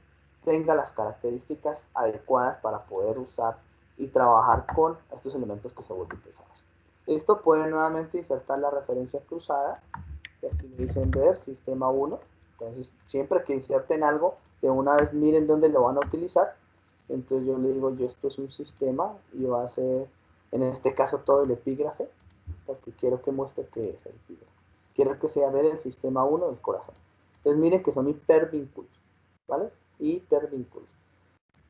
tenga las características adecuadas para poder usar y trabajar con estos elementos que se vuelven pesados. Esto puede nuevamente insertar la referencia cruzada, y aquí me dicen ver sistema 1. Entonces, siempre que inserten algo, de una vez miren dónde lo van a utilizar. Entonces yo le digo, esto es un sistema y va a ser, en este caso, todo el epígrafe, porque quiero que muestre qué es el epígrafe. Quiero que sea ver el sistema 1 del corazón. Entonces miren que son hipervínculos, ¿vale? Hipervínculos.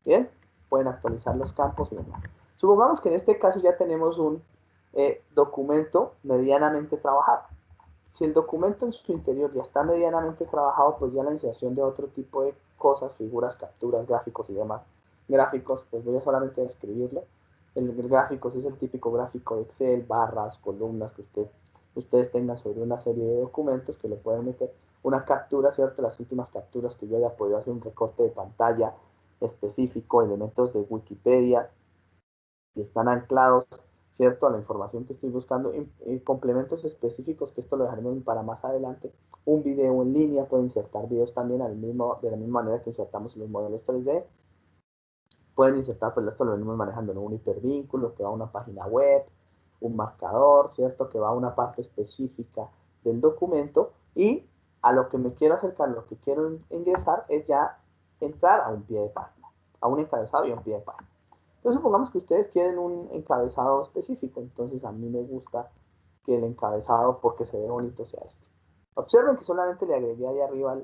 Bien, pueden actualizar los campos y demás. Supongamos que en este caso ya tenemos un documento medianamente trabajado. Si el documento en su interior ya está medianamente trabajado, pues ya la inserción de otro tipo de cosas, figuras, capturas, gráficos y demás. Gráficos, pues voy a solamente describirlo. El gráficos es el típico gráfico de Excel, barras, columnas que ustedes tengan sobre una serie de documentos que le pueden meter. Una captura, ¿cierto? Las últimas capturas que yo haya podido hacer un recorte de pantalla específico, elementos de Wikipedia, y están anclados, ¿cierto?, a la información que estoy buscando, en complementos específicos, que esto lo dejaremos para más adelante. Un video en línea, puede insertar videos también de la misma manera que insertamos los modelos 3D. Pueden insertar, pues esto lo venimos manejando, ¿no? Un hipervínculo que va a una página web, un marcador, ¿cierto?, que va a una parte específica del documento, y a lo que me quiero acercar, lo que quiero ingresar es ya entrar a un pie de página, a un encabezado y a un pie de página. Entonces supongamos que ustedes quieren un encabezado específico, entonces a mí me gusta que el encabezado, porque se ve bonito, sea este. Observen que solamente le agregué ahí arriba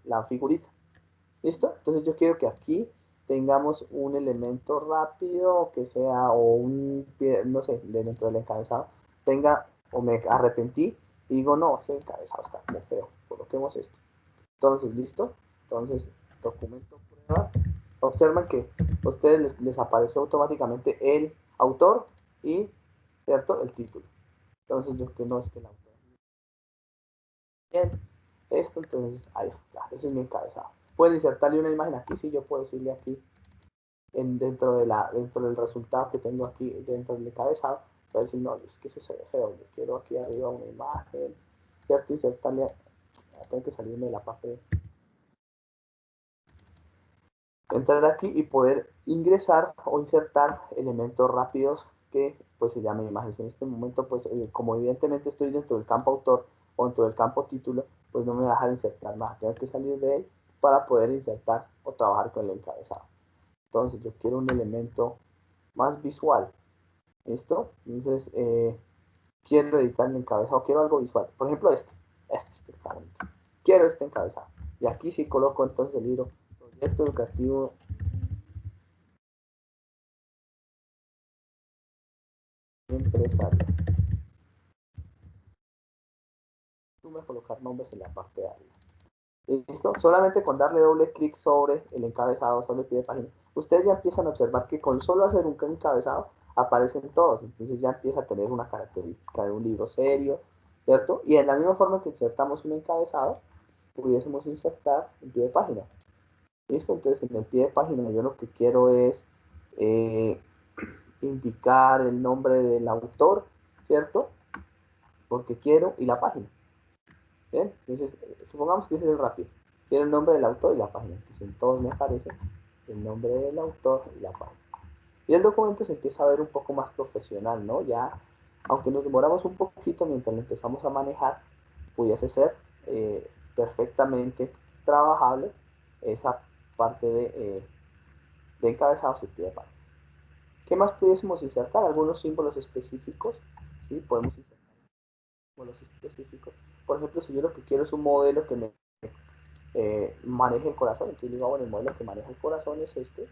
la figurita. ¿Listo? Entonces yo quiero que aquí tengamos un elemento rápido que sea, o un, no sé, dentro del encabezado, tenga, o me arrepentí y digo, no, ese encabezado está como feo, coloquemos esto. Entonces, ¿listo? Entonces, documento prueba. Observan que a ustedes les apareció automáticamente el autor y, ¿cierto?, el título. Entonces, yo que no es que el autor. Bien, esto, entonces, ahí está. Ese es mi encabezado. Pueden insertarle una imagen aquí, sí, yo puedo decirle aquí, dentro del resultado que tengo aquí, dentro del encabezado, puedo decir, no, es que ese se ve feo, yo quiero aquí arriba una imagen, ¿cierto? Insertarle, tengo que salirme de la parte, entrar aquí y poder ingresar o insertar elementos rápidos que pues se llamen imágenes. En este momento, pues como evidentemente estoy dentro del campo autor o dentro del campo título, pues no me va a dejar insertar nada, tengo que salir de él para poder insertar o trabajar con el encabezado. Entonces yo quiero un elemento más visual, ¿listo? Entonces quiero editar el encabezado, quiero algo visual, por ejemplo este está bonito, quiero este encabezado, y aquí sí coloco entonces el libro proyecto educativo empresario. Tú me colocar nombres en la parte de arriba. ¿Listo? Solamente con darle doble clic sobre el encabezado, sobre el pie de página, ustedes ya empiezan a observar que con solo hacer un encabezado aparecen todos. Entonces ya empieza a tener una característica de un libro serio, ¿cierto? Y en la misma forma que insertamos un encabezado, pudiésemos insertar un pie de página. ¿Listo? Entonces en el pie de página yo lo que quiero es indicar el nombre del autor, ¿cierto? Porque quiero, y la página. Bien, entonces supongamos que ese es el rápido. Quiero el nombre del autor y la página. Entonces en todos me aparece el nombre del autor y la página. Y el documento se empieza a ver un poco más profesional, ¿no? Ya, aunque nos demoramos un poquito mientras lo empezamos a manejar, pudiese ser perfectamente trabajable esa parte de encabezados y pie de página. ¿Qué más pudiésemos insertar? Algunos símbolos específicos, ¿sí? Podemos insertar símbolos específicos. Por ejemplo, si yo lo que quiero es un modelo que me maneje el corazón, entonces digo, bueno, el modelo que maneja el corazón es este.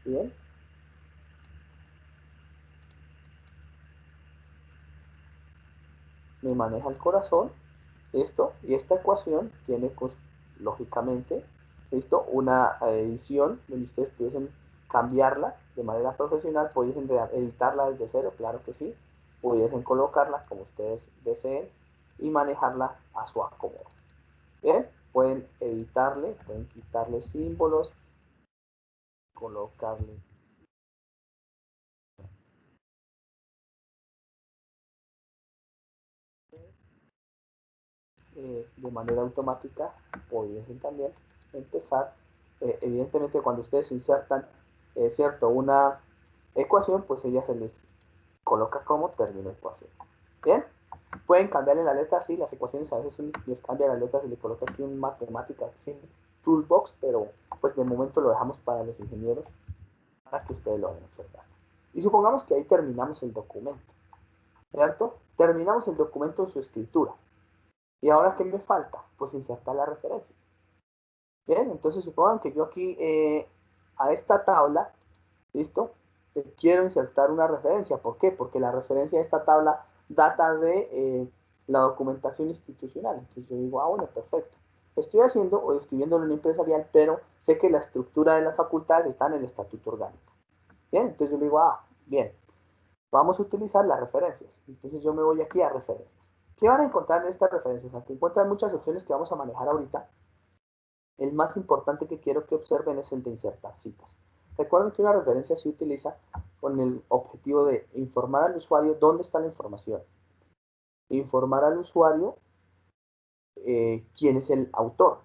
Bien. Me maneja el corazón, esto, y esta ecuación tiene, pues, lógicamente, esto, una edición donde ustedes pudiesen cambiarla de manera profesional, pudiesen editarla desde cero, claro que sí, pudiesen colocarla como ustedes deseen y manejarla a su acomodo. Bien, pueden editarle, pueden quitarle símbolos, colocarle de manera automática, pudiesen también empezar, evidentemente cuando ustedes insertan, cierto, una ecuación, pues ella se les coloca como término ecuación. Bien, pueden cambiarle la letra, sí, las ecuaciones a veces les cambia la letra, se le coloca aquí un matemática sin toolbox, pero pues de momento lo dejamos para los ingenieros, para que ustedes lo vayan a observar. Y supongamos que ahí terminamos el documento, ¿cierto? Terminamos el documento en su escritura. ¿Y ahora qué me falta? Pues insertar las referencias. Bien, entonces supongan que yo aquí a esta tabla, ¿listo? Quiero insertar una referencia. ¿Por qué? Porque la referencia de esta tabla data de la documentación institucional. Entonces yo digo, ah, bueno, perfecto. Estoy haciendo o escribiendo en un empresarial, pero sé que la estructura de las facultades está en el estatuto orgánico. Bien, entonces yo le digo, ah, bien, vamos a utilizar las referencias. Entonces yo me voy aquí a referencias. ¿Qué van a encontrar en estas referencias? Aquí encuentran muchas opciones que vamos a manejar ahorita. El más importante que quiero que observen es el de insertar citas. Recuerden que una referencia se utiliza con el objetivo de informar al usuario dónde está la información. Informar al usuario quién es el autor.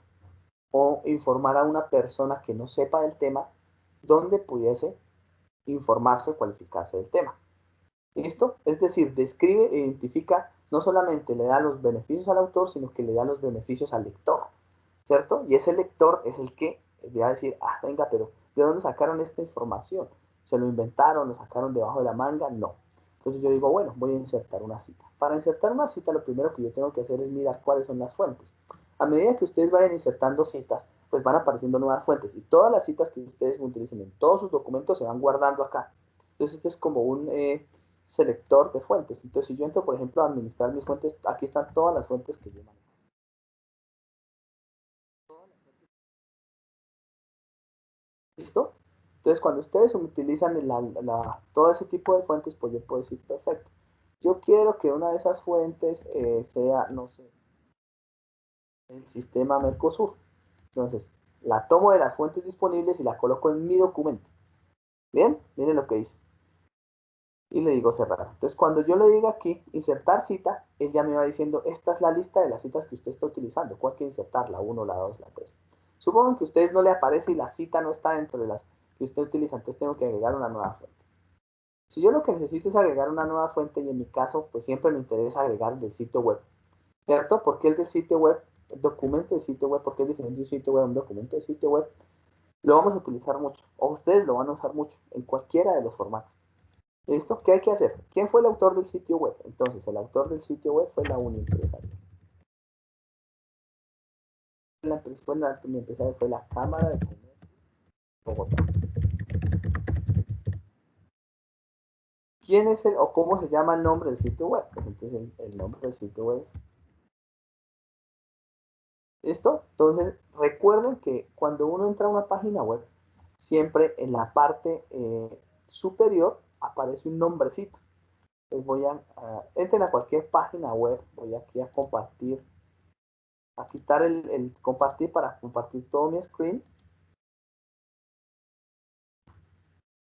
O informar a una persona que no sepa del tema dónde pudiese informarse o cualificarse del tema. ¿Listo? Es decir, describe e identifica, no solamente le da los beneficios al autor, sino que le da los beneficios al lector, ¿cierto? Y ese lector es el que va a decir, ah, venga, pero ¿de dónde sacaron esta información? ¿Se lo inventaron? ¿Lo sacaron debajo de la manga? No. Entonces yo digo, bueno, voy a insertar una cita. Para insertar una cita, lo primero que yo tengo que hacer es mirar cuáles son las fuentes. A medida que ustedes vayan insertando citas, pues van apareciendo nuevas fuentes. Y todas las citas que ustedes utilicen en todos sus documentos se van guardando acá. Entonces este es como un selector de fuentes. Entonces si yo entro, por ejemplo, a administrar mis fuentes, aquí están todas las fuentes que yo manejo. ¿Listo? Entonces, cuando ustedes utilizan todo ese tipo de fuentes, pues yo puedo decir, perfecto. Yo quiero que una de esas fuentes sea, no sé, el sistema Mercosur. Entonces, la tomo de las fuentes disponibles y la coloco en mi documento. Bien, miren lo que hice. Y le digo cerrar. Entonces, cuando yo le diga aquí, insertar cita, él ya me va diciendo, esta es la lista de las citas que usted está utilizando. ¿Cuál quiere insertar? La 1, la 2, la 3. Supongan que a ustedes no le aparece y la cita no está dentro de las que usted utiliza, entonces tengo que agregar una nueva fuente. Si yo lo que necesito es agregar una nueva fuente, y en mi caso, pues siempre me interesa agregar del sitio web, ¿cierto? Porque el del sitio web, el documento del sitio web, porque es diferente de un sitio web a un documento de sitio web, lo vamos a utilizar mucho, o ustedes lo van a usar mucho, en cualquiera de los formatos. ¿Listo? ¿Qué hay que hacer? ¿Quién fue el autor del sitio web? Entonces, el autor del sitio web fue la Uniempresaria. La Uniempresaria fue la Cámara de Comercio de Bogotá. ¿Quién es el, o cómo se llama el nombre del sitio web? Pues entonces el nombre del sitio web es... ¿Listo? Entonces, recuerden que cuando uno entra a una página web, siempre en la parte superior aparece un nombrecito. Entonces entren a cualquier página web, voy aquí a compartir, a quitar el compartir para compartir todo mi screen,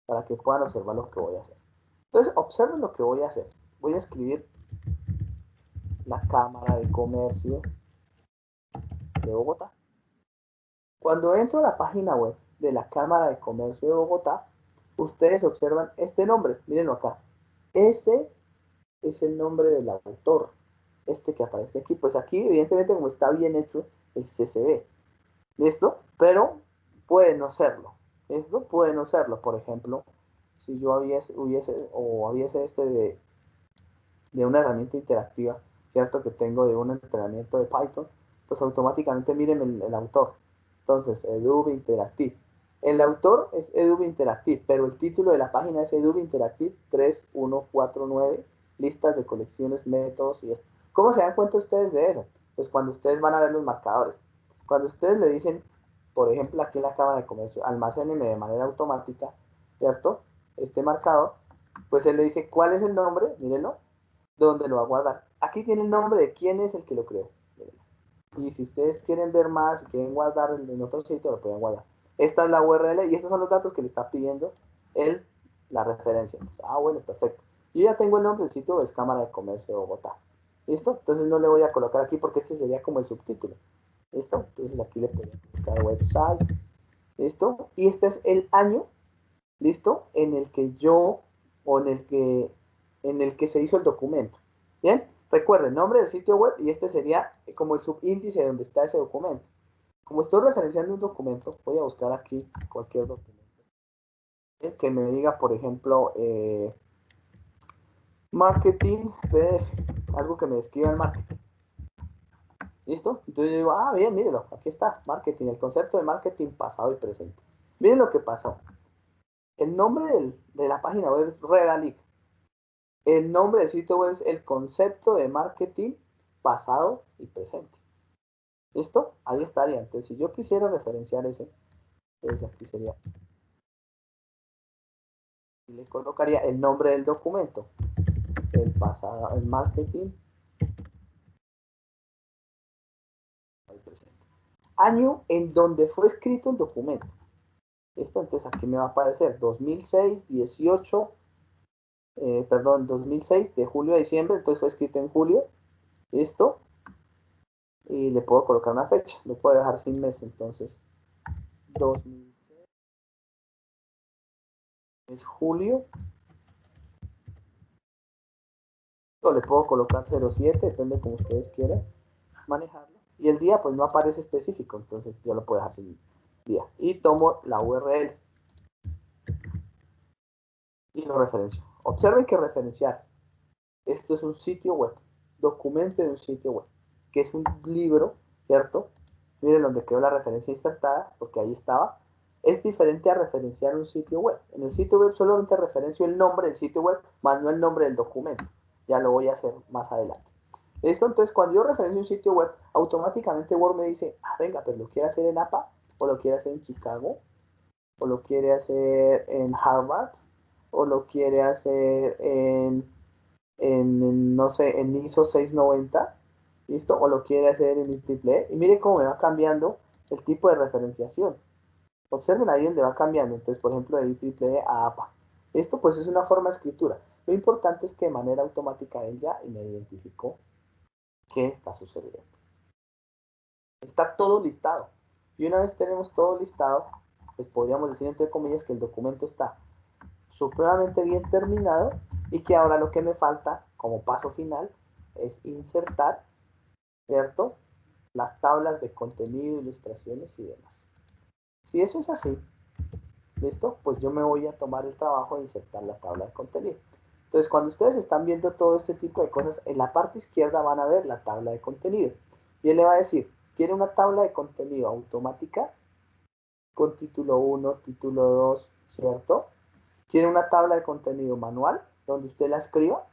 para que puedan observar lo que voy a hacer. Entonces, observen lo que voy a hacer. Voy a escribir la Cámara de Comercio de Bogotá. Cuando entro a la página web de la Cámara de Comercio de Bogotá, ustedes observan este nombre, mírenlo acá. Ese es el nombre del autor, este que aparece aquí. Pues aquí, evidentemente, como está bien hecho, el CCB. ¿Listo? Pero puede no serlo. ¿Listo? Puede no serlo. Por ejemplo, si yo hubiese este de una herramienta interactiva, ¿cierto? Que tengo de un entrenamiento de Python, pues automáticamente miren el autor. Entonces, Edube Interactive. El autor es Edube Interactive, pero el título de la página es Edube Interactive 3149, listas de colecciones, métodos y esto. ¿Cómo se dan cuenta ustedes de eso? Pues cuando ustedes van a ver los marcadores. Cuando ustedes le dicen, por ejemplo, aquí en la Cámara de Comercio, almacéneme de manera automática, ¿cierto? Este marcador, pues él le dice, ¿cuál es el nombre? Mírenlo, dónde lo va a guardar. Aquí tiene el nombre de quién es el que lo creó. Y si ustedes quieren ver más, si quieren guardar en otro sitio, lo pueden guardar. Esta es la URL y estos son los datos que le está pidiendo él, la referencia. Entonces, bueno, perfecto. Yo ya tengo el nombre del sitio, es Cámara de Comercio de Bogotá. ¿Listo? Entonces no le voy a colocar aquí porque este sería como el subtítulo. ¿Listo? Entonces aquí le puedo colocar website. ¿Listo? Y este es el año, ¿listo? En el que yo, o en el que se hizo el documento. ¿Bien? Recuerden, nombre del sitio web y este sería como el subíndice donde está ese documento. Como estoy referenciando un documento, voy a buscar aquí cualquier documento. Que me diga, por ejemplo, marketing PDF, algo que me describa el marketing. ¿Listo? Entonces yo digo, bien, mírenlo, aquí está, marketing, el concepto de marketing pasado y presente. Miren lo que pasó. El nombre de la página web es Redalic. El nombre del sitio web es el concepto de marketing pasado y presente. ¿Listo? Ahí estaría. Entonces, si yo quisiera referenciar ese, entonces aquí sería. Y le colocaría el nombre del documento. El pasado, el marketing pasado y presente. Año en donde fue escrito el documento. ¿Listo? Entonces aquí me va a aparecer 2006, 18, 2006 de julio a diciembre, entonces fue escrito en julio. ¿Listo? Y le puedo colocar una fecha, lo puedo dejar sin mes, entonces 2006 es julio, o le puedo colocar 07, depende como ustedes quieran manejarlo, y el día pues no aparece específico, entonces yo lo puedo dejar sin día, y tomo la URL y lo referencio. Observen que referenciar, esto es un sitio web, documento de un sitio web, que es un libro, ¿cierto? Miren donde quedó la referencia insertada, porque ahí estaba. Es diferente a referenciar un sitio web. En el sitio web solamente referencio el nombre del sitio web, más no el nombre del documento. Ya lo voy a hacer más adelante. ¿Listo? Entonces, cuando yo referencio un sitio web, automáticamente Word me dice, venga, pero lo quiere hacer en APA, o lo quiere hacer en Chicago, o lo quiere hacer en Harvard, o lo quiere hacer no sé, en ISO 690, ¿listo? O lo quiere hacer en IEEE. Y mire cómo me va cambiando el tipo de referenciación. Observen ahí donde va cambiando. Entonces, por ejemplo, de IEEE a APA. Esto pues es una forma de escritura. Lo importante es que de manera automática él ya me identificó qué está sucediendo. Está todo listado. Y una vez tenemos todo listado, pues podríamos decir entre comillas que el documento está supremamente bien terminado y que ahora lo que me falta como paso final es insertar, ¿cierto? Las tablas de contenido, ilustraciones y demás. Si eso es así, ¿listo? Pues yo me voy a tomar el trabajo de insertar la tabla de contenido. Entonces, cuando ustedes están viendo todo este tipo de cosas, en la parte izquierda van a ver la tabla de contenido. Y él le va a decir, ¿quiere una tabla de contenido automática? Con título 1, título 2, ¿cierto? ¿Quiere una tabla de contenido manual donde usted la escriba?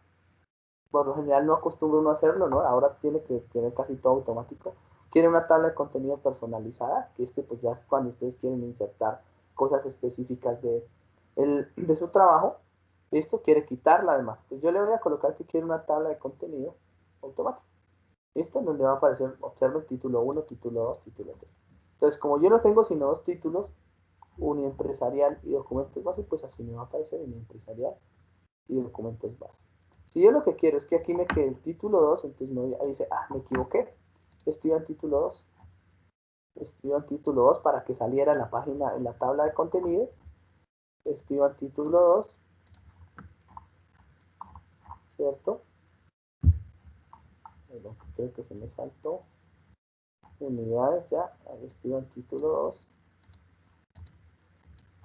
Por lo general no acostumbra uno a hacerlo, ¿no? Ahora tiene que tener casi todo automático. ¿Quiere una tabla de contenido personalizada? Que pues ya es cuando ustedes quieren insertar cosas específicas de su trabajo. ¿Listo? Quiere quitarla además. Pues yo le voy a colocar que quiere una tabla de contenido automática. ¿Listo? En donde va a aparecer, observen, título 1, título 2, título 3. Entonces, como yo no tengo sino dos títulos, uniempresarial y documentos base, pues así me va a aparecer uniempresarial y documentos base. Si yo lo que quiero es que aquí me quede el título 2, entonces ahí dice, me equivoqué, escribo en título 2. Escribo en título 2 para que saliera en la página, en la tabla de contenido. Esteban título 2, ¿cierto? Bueno, creo que se me saltó. Unidades ya, ahí Esteban título 2.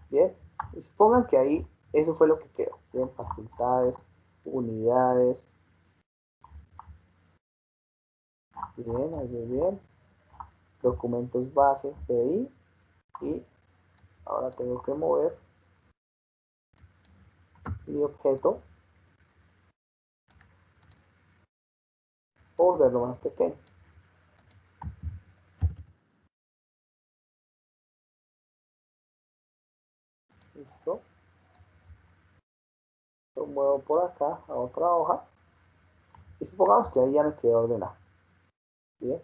Bien, y supongan que ahí eso fue lo que quedó. Bien, facultades, unidades. Bien, ahí muy bien. Documentos base, PI. Y ahora tengo que mover mi objeto o verlo más pequeño. Listo. Lo muevo por acá a otra hoja. Y supongamos que ahí ya me quedó ordenado. Bien.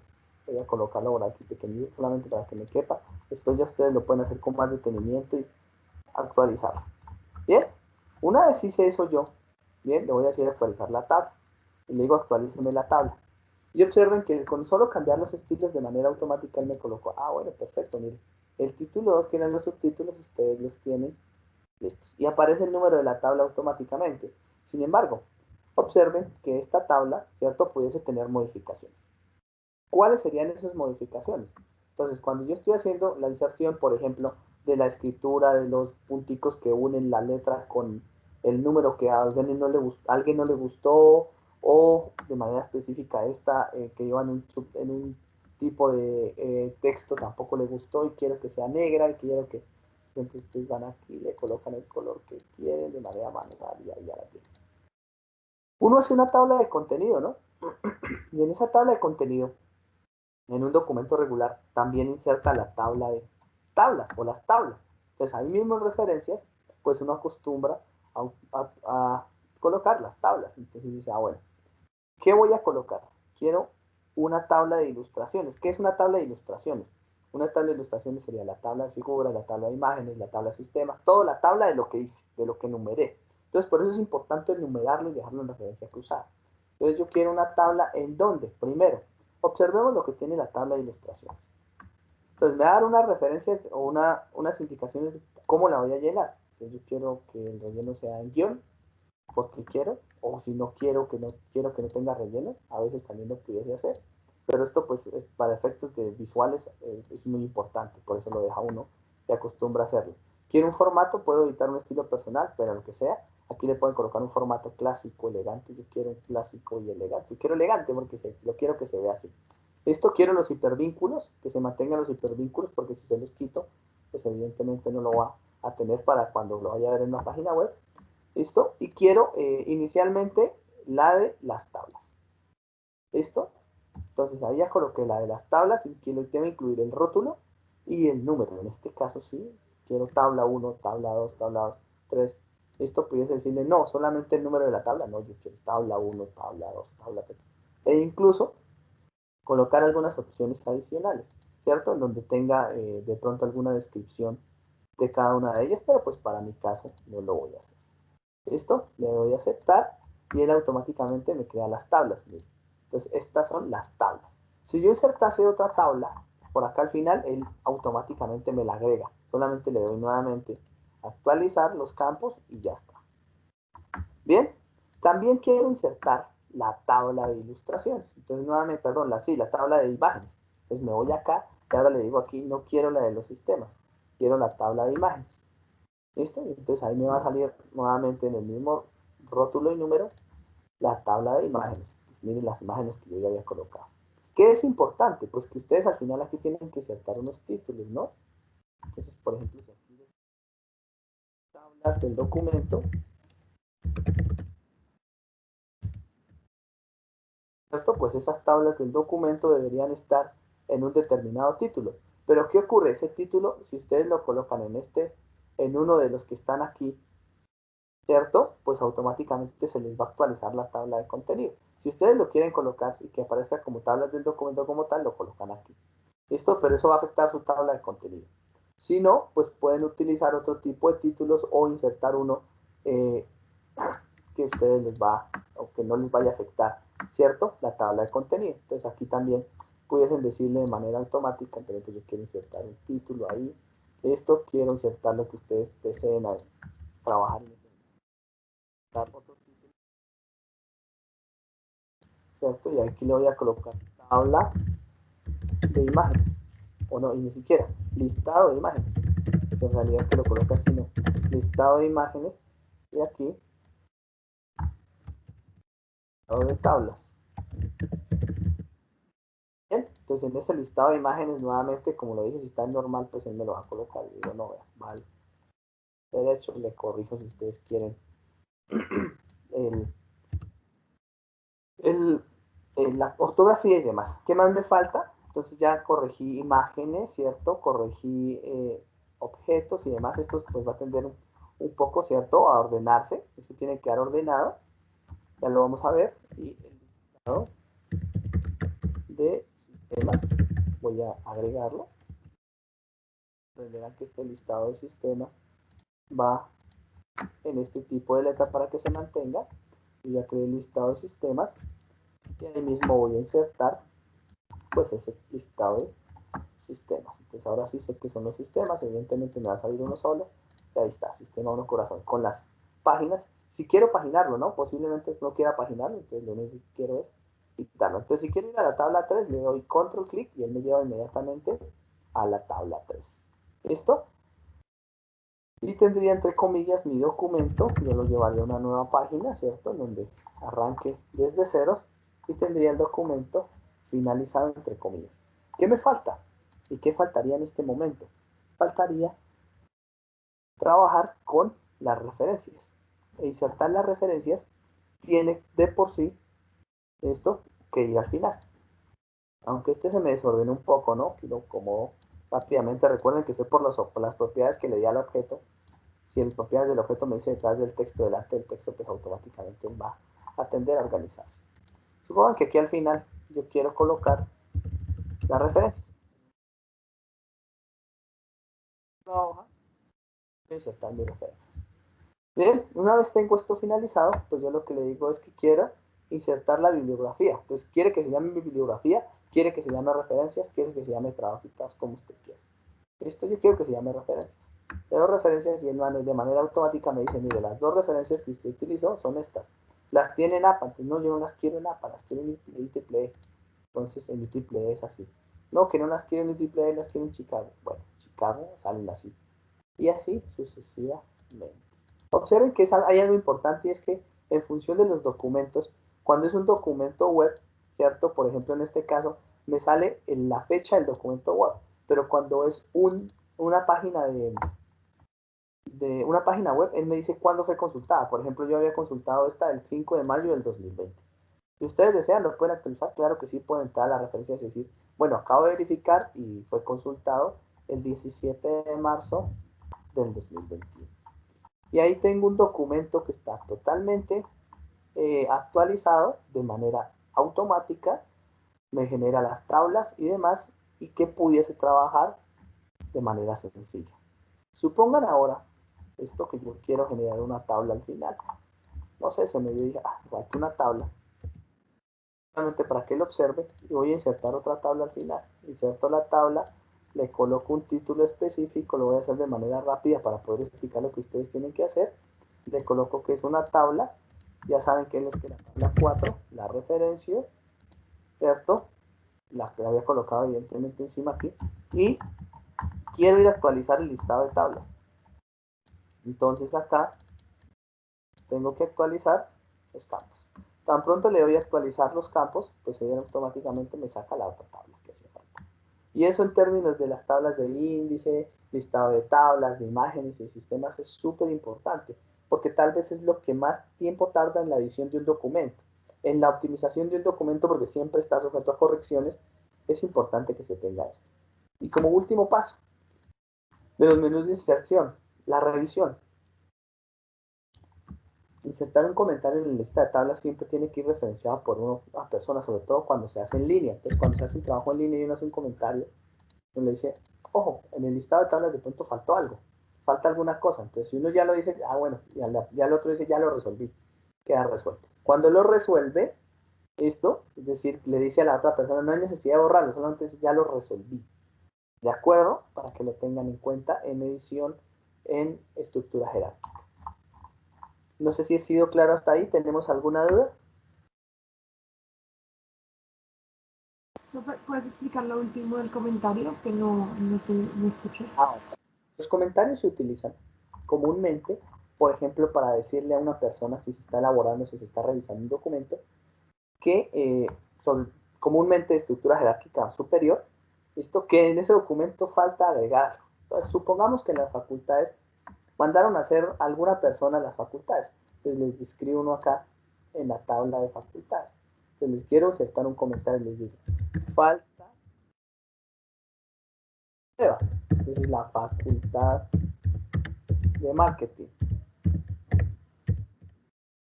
Voy a colocarlo por aquí pequeñito solamente para que me quepa. Después ya ustedes lo pueden hacer con más detenimiento y actualizarlo. Bien. Una vez hice eso yo, bien, le voy a decir actualizar la tabla. Y le digo actualíceme la tabla. Y observen que con solo cambiar los estilos de manera automática él me colocó, bueno, perfecto, miren, el título 2 que eran los subtítulos, ustedes los tienen listos. Y aparece el número de la tabla automáticamente. Sin embargo, observen que esta tabla, ¿cierto?, pudiese tener modificaciones. ¿Cuáles serían esas modificaciones? Entonces, cuando yo estoy haciendo la inserción, por ejemplo, de la escritura, de los punticos que unen la letra con el número que a alguien no le gustó, o de manera específica esta que iba en un tipo de texto tampoco le gustó y quiero que sea negra y quiero que... Entonces ustedes van aquí, le colocan el color que quieren de manera manual y ahí ya la tienen. Uno hace una tabla de contenido, ¿no? Y en esa tabla de contenido, en un documento regular, también inserta la tabla de tablas o las tablas. Entonces ahí mismo en referencias, pues uno acostumbra a colocar las tablas. Entonces dice, bueno, ¿qué voy a colocar? Quiero una tabla de ilustraciones. ¿Qué es una tabla de ilustraciones? Una tabla de ilustraciones sería la tabla de figuras, la tabla de imágenes, la tabla de sistemas, toda la tabla de lo que hice, de lo que enumeré. Entonces, por eso es importante enumerarlo y dejarlo en referencia cruzada. Entonces, yo quiero una tabla en donde, primero, observemos lo que tiene la tabla de ilustraciones. Entonces, me va a dar unas referencias o unas indicaciones de cómo la voy a llenar. Entonces, yo quiero que el relleno sea en guión, porque quiero, o si no quiero que no tenga relleno, a veces también lo pudiese hacer, pero esto pues para efectos de visuales es muy importante, por eso lo deja uno y acostumbra a hacerlo. Quiero un formato, puedo editar un estilo personal, pero lo que sea, aquí le pueden colocar un formato clásico, elegante, yo quiero un clásico y elegante, yo quiero elegante porque lo quiero que se vea así. Esto quiero los hipervínculos, que se mantengan los hipervínculos, porque si se los quito, pues evidentemente no lo va a tener para cuando lo vaya a ver en una página web. ¿Listo? Y quiero inicialmente la de las tablas. ¿Listo? Entonces ahí ya coloqué la de las tablas y quiero incluir el rótulo y el número. En este caso sí, quiero tabla 1, tabla 2, tabla 3. Esto pudiese decirle no, solamente el número de la tabla. No, yo quiero tabla 1, tabla 2, tabla 3. E incluso colocar algunas opciones adicionales, ¿cierto? En donde tenga de pronto alguna descripción de cada una de ellas, pero pues para mi caso no lo voy a hacer. ¿Listo? Le doy a aceptar y él automáticamente me crea las tablas. Entonces, estas son las tablas. Si yo insertase otra tabla, por acá al final, él automáticamente me la agrega. Solamente le doy nuevamente actualizar los campos y ya está. Bien, también quiero insertar la tabla de ilustraciones. Entonces, nuevamente, perdón, la tabla de imágenes. Entonces, me voy acá y ahora le digo aquí, no quiero la de los sistemas, quiero la tabla de imágenes. ¿Listo? Entonces ahí me va a salir nuevamente en el mismo rótulo y número la tabla de imágenes. Pues miren las imágenes que yo ya había colocado. ¿Qué es importante? Pues que ustedes al final aquí tienen que insertar unos títulos, ¿no? Entonces, por ejemplo, si aquí tablas del documento, ¿cierto? Pues esas tablas del documento deberían estar en un determinado título. Pero ¿qué ocurre? Ese título, si ustedes lo colocan en uno de los que están aquí, ¿cierto? Pues automáticamente se les va a actualizar la tabla de contenido. Si ustedes lo quieren colocar y que aparezca como tablas del documento como tal, lo colocan aquí. ¿Listo? Pero eso va a afectar su tabla de contenido. Si no, pues pueden utilizar otro tipo de títulos o insertar uno que a ustedes les va, o que no les vaya a afectar, ¿cierto? La tabla de contenido. Entonces aquí también pudiesen decirle de manera automática, entonces yo quiero insertar un título ahí, Esto quiero insertar lo que ustedes deseen trabajar en ese otro título, ¿cierto? Y aquí le voy a colocar tabla de imágenes, o no, y ni siquiera, listado de imágenes, que en realidad es que lo coloca así, no, listado de imágenes, y aquí, listado de tablas. Bien, entonces en ese listado de imágenes, nuevamente, como lo dije, si está en normal, pues él me lo va a colocar, y digo, no, vea, vale, derecho, le corrijo si ustedes quieren el, la ortografía y demás. ¿Qué más me falta? Entonces ya corregí imágenes, ¿cierto? Corregí objetos y demás. Esto pues va a tender un poco, ¿cierto? A ordenarse. Esto tiene que quedar ordenado. Ya lo vamos a ver. Y el listado de sistemas, voy a agregarlo. Verán que este listado de sistemas va en este tipo de letra para que se mantenga. Y ya creé el listado de sistemas. Y ahí mismo voy a insertar pues ese listado de sistemas. Entonces ahora sí sé que son los sistemas, evidentemente me va a salir uno solo, y ahí está, sistema 1 corazón, con las páginas. Si quiero paginarlo, ¿no? Posiblemente no quiera paginarlo, entonces lo único que quiero es quitarlo. Entonces si quiero ir a la tabla 3, le doy control clic y él me lleva inmediatamente a la tabla 3. ¿Listo? Y tendría entre comillas mi documento, yo lo llevaría a una nueva página, ¿cierto? En donde arranque desde ceros y tendría el documento finalizado entre comillas. ¿Qué me falta? ¿Y qué faltaría en este momento? Faltaría trabajar con las referencias. E insertar las referencias tiene de por sí esto que ir al final. Aunque este se me desordene un poco, ¿no? Lo acomodo rápidamente. Recuerden que fue por las propiedades que le di al objeto. Si el propiedad del objeto me dice detrás del texto, delante del texto, pues automáticamente va a tender a organizarse. Supongan que aquí al final yo quiero colocar las referencias. Una hoja, insertar mis referencias. Bien, una vez tengo esto finalizado, pues yo lo que le digo es que quiero insertar la bibliografía. Entonces, quiere que se llame bibliografía, quiere que se llame referencias, quiere que se llame trabajos, como usted quiera. Esto yo quiero que se llame referencias. Le doy referencias y de manera automática me dice, mire, las dos referencias que usted utilizó son estas. Las tiene en APA, entonces no, yo no las quiero en APA, las quiero en IEEE. Entonces en IEEE es así. No, que no las quiero en IEEE, las quiero en Chicago. Bueno, Chicago salen así. Y así sucesivamente. Observen que hay algo importante y es que en función de los documentos, cuando es un documento web, ¿cierto? Por ejemplo, en este caso, me sale en la fecha del documento web, pero cuando es una página una página web, él me dice cuándo fue consultada. Por ejemplo, yo había consultado esta el 5 de mayo del 2020. Si ustedes desean, lo pueden actualizar. Claro que sí, pueden entrar a las referencias y decir, bueno, acabo de verificar y fue consultado el 17 de marzo del 2021. Y ahí tengo un documento que está totalmente actualizado de manera automática, me genera las tablas y demás, y que pudiese trabajar de manera sencilla. Supongan ahora esto que yo quiero generar una tabla al final. No sé, se me dio una tabla. Solamente para que él observe, y voy a insertar otra tabla al final. Inserto la tabla, le coloco un título específico, lo voy a hacer de manera rápida para poder explicar lo que ustedes tienen que hacer. Le coloco que es una tabla, ya saben que es que la tabla 4, la referencio, ¿cierto? La que había colocado evidentemente encima aquí, y quiero ir a actualizar el listado de tablas. Entonces acá tengo que actualizar los campos. Tan pronto le doy a actualizar los campos, pues él automáticamente me saca la otra tabla que hace falta. Y eso en términos de las tablas del índice, listado de tablas, de imágenes y sistemas es súper importante, porque tal vez es lo que más tiempo tarda en la edición de un documento. En la optimización de un documento, porque siempre está sujeto a correcciones, es importante que se tenga esto. Y como último paso, de los menús de inserción, la revisión. Insertar un comentario en la lista de tablas siempre tiene que ir referenciado por una persona, sobre todo cuando se hace en línea. Entonces, cuando se hace un trabajo en línea y uno hace un comentario, uno le dice, ojo, en el listado de tablas de pronto faltó algo, falta alguna cosa. Entonces, si uno ya lo dice, bueno, ya el otro dice, ya lo resolví, queda resuelto. Cuando lo resuelve, esto, es decir, le dice a la otra persona, no hay necesidad de borrarlo, solamente dice, ya lo resolví. ¿De acuerdo? Para que lo tengan en cuenta en edición en estructura jerárquica. No sé si he sido claro hasta ahí. ¿Tenemos alguna duda? Profe, ¿puedes explicar lo último del comentario? Que no escuché. Los comentarios se utilizan comúnmente, por ejemplo, para decirle a una persona si se está elaborando, si se está revisando un documento, que son comúnmente de estructura jerárquica superior, esto que en ese documento falta agregar. Entonces, supongamos que en las facultades mandaron a hacer alguna persona las facultades. Entonces les describo uno acá en la tabla de facultades. Entonces les quiero insertar un comentario y les digo, falta prueba. Entonces la facultad de marketing.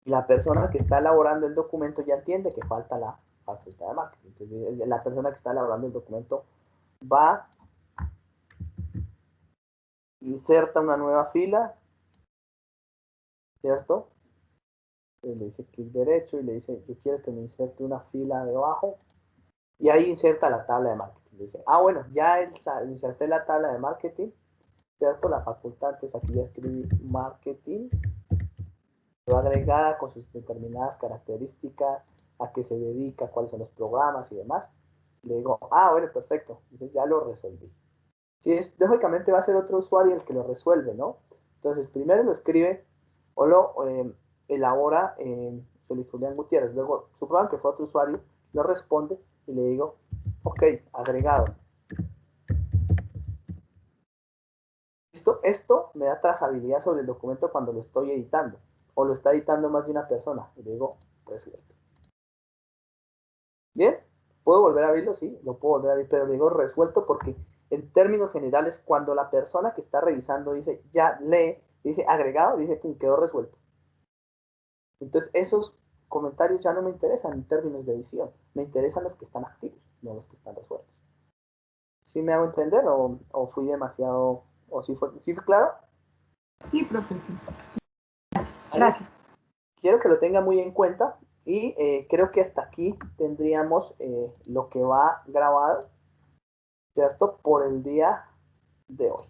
Y la persona que está elaborando el documento ya entiende que falta la facultad de marketing. Entonces la persona que está elaborando el documento va, inserta una nueva fila, ¿cierto? Entonces le dice clic derecho y le dice, yo quiero que me inserte una fila debajo. Y ahí inserta la tabla de marketing. Dice, bueno, ya inserté la tabla de marketing, ¿cierto? La facultad, entonces aquí ya escribí marketing, lo agregada con sus determinadas características, a qué se dedica, cuáles son los programas y demás. Le digo, bueno, perfecto, entonces ya lo resolví. Si es, lógicamente va a ser otro usuario el que lo resuelve, ¿no? Entonces primero lo escribe o lo elabora Félix Julián Gutiérrez. Luego, supongan que fue otro usuario, lo responde y le digo, ok, agregado. Esto me da trazabilidad sobre el documento cuando lo estoy editando, o lo está editando más de una persona, y le digo, resuelto. ¿Bien? ¿Puedo volver a abrirlo? Sí, lo puedo volver a abrir, pero le digo resuelto porque en términos generales, cuando la persona que está revisando dice, ya lee, dice agregado, dice, pum, quedó resuelto. Entonces, esos comentarios ya no me interesan en términos de edición, me interesan los que están activos, no los que están resueltos. ¿Sí me hago entender o fui demasiado, o sí fue claro? Sí, profe, sí. ¿Vale? Gracias. Quiero que lo tenga muy en cuenta y creo que hasta aquí tendríamos lo que va grabado, ¿cierto? Por el día de hoy.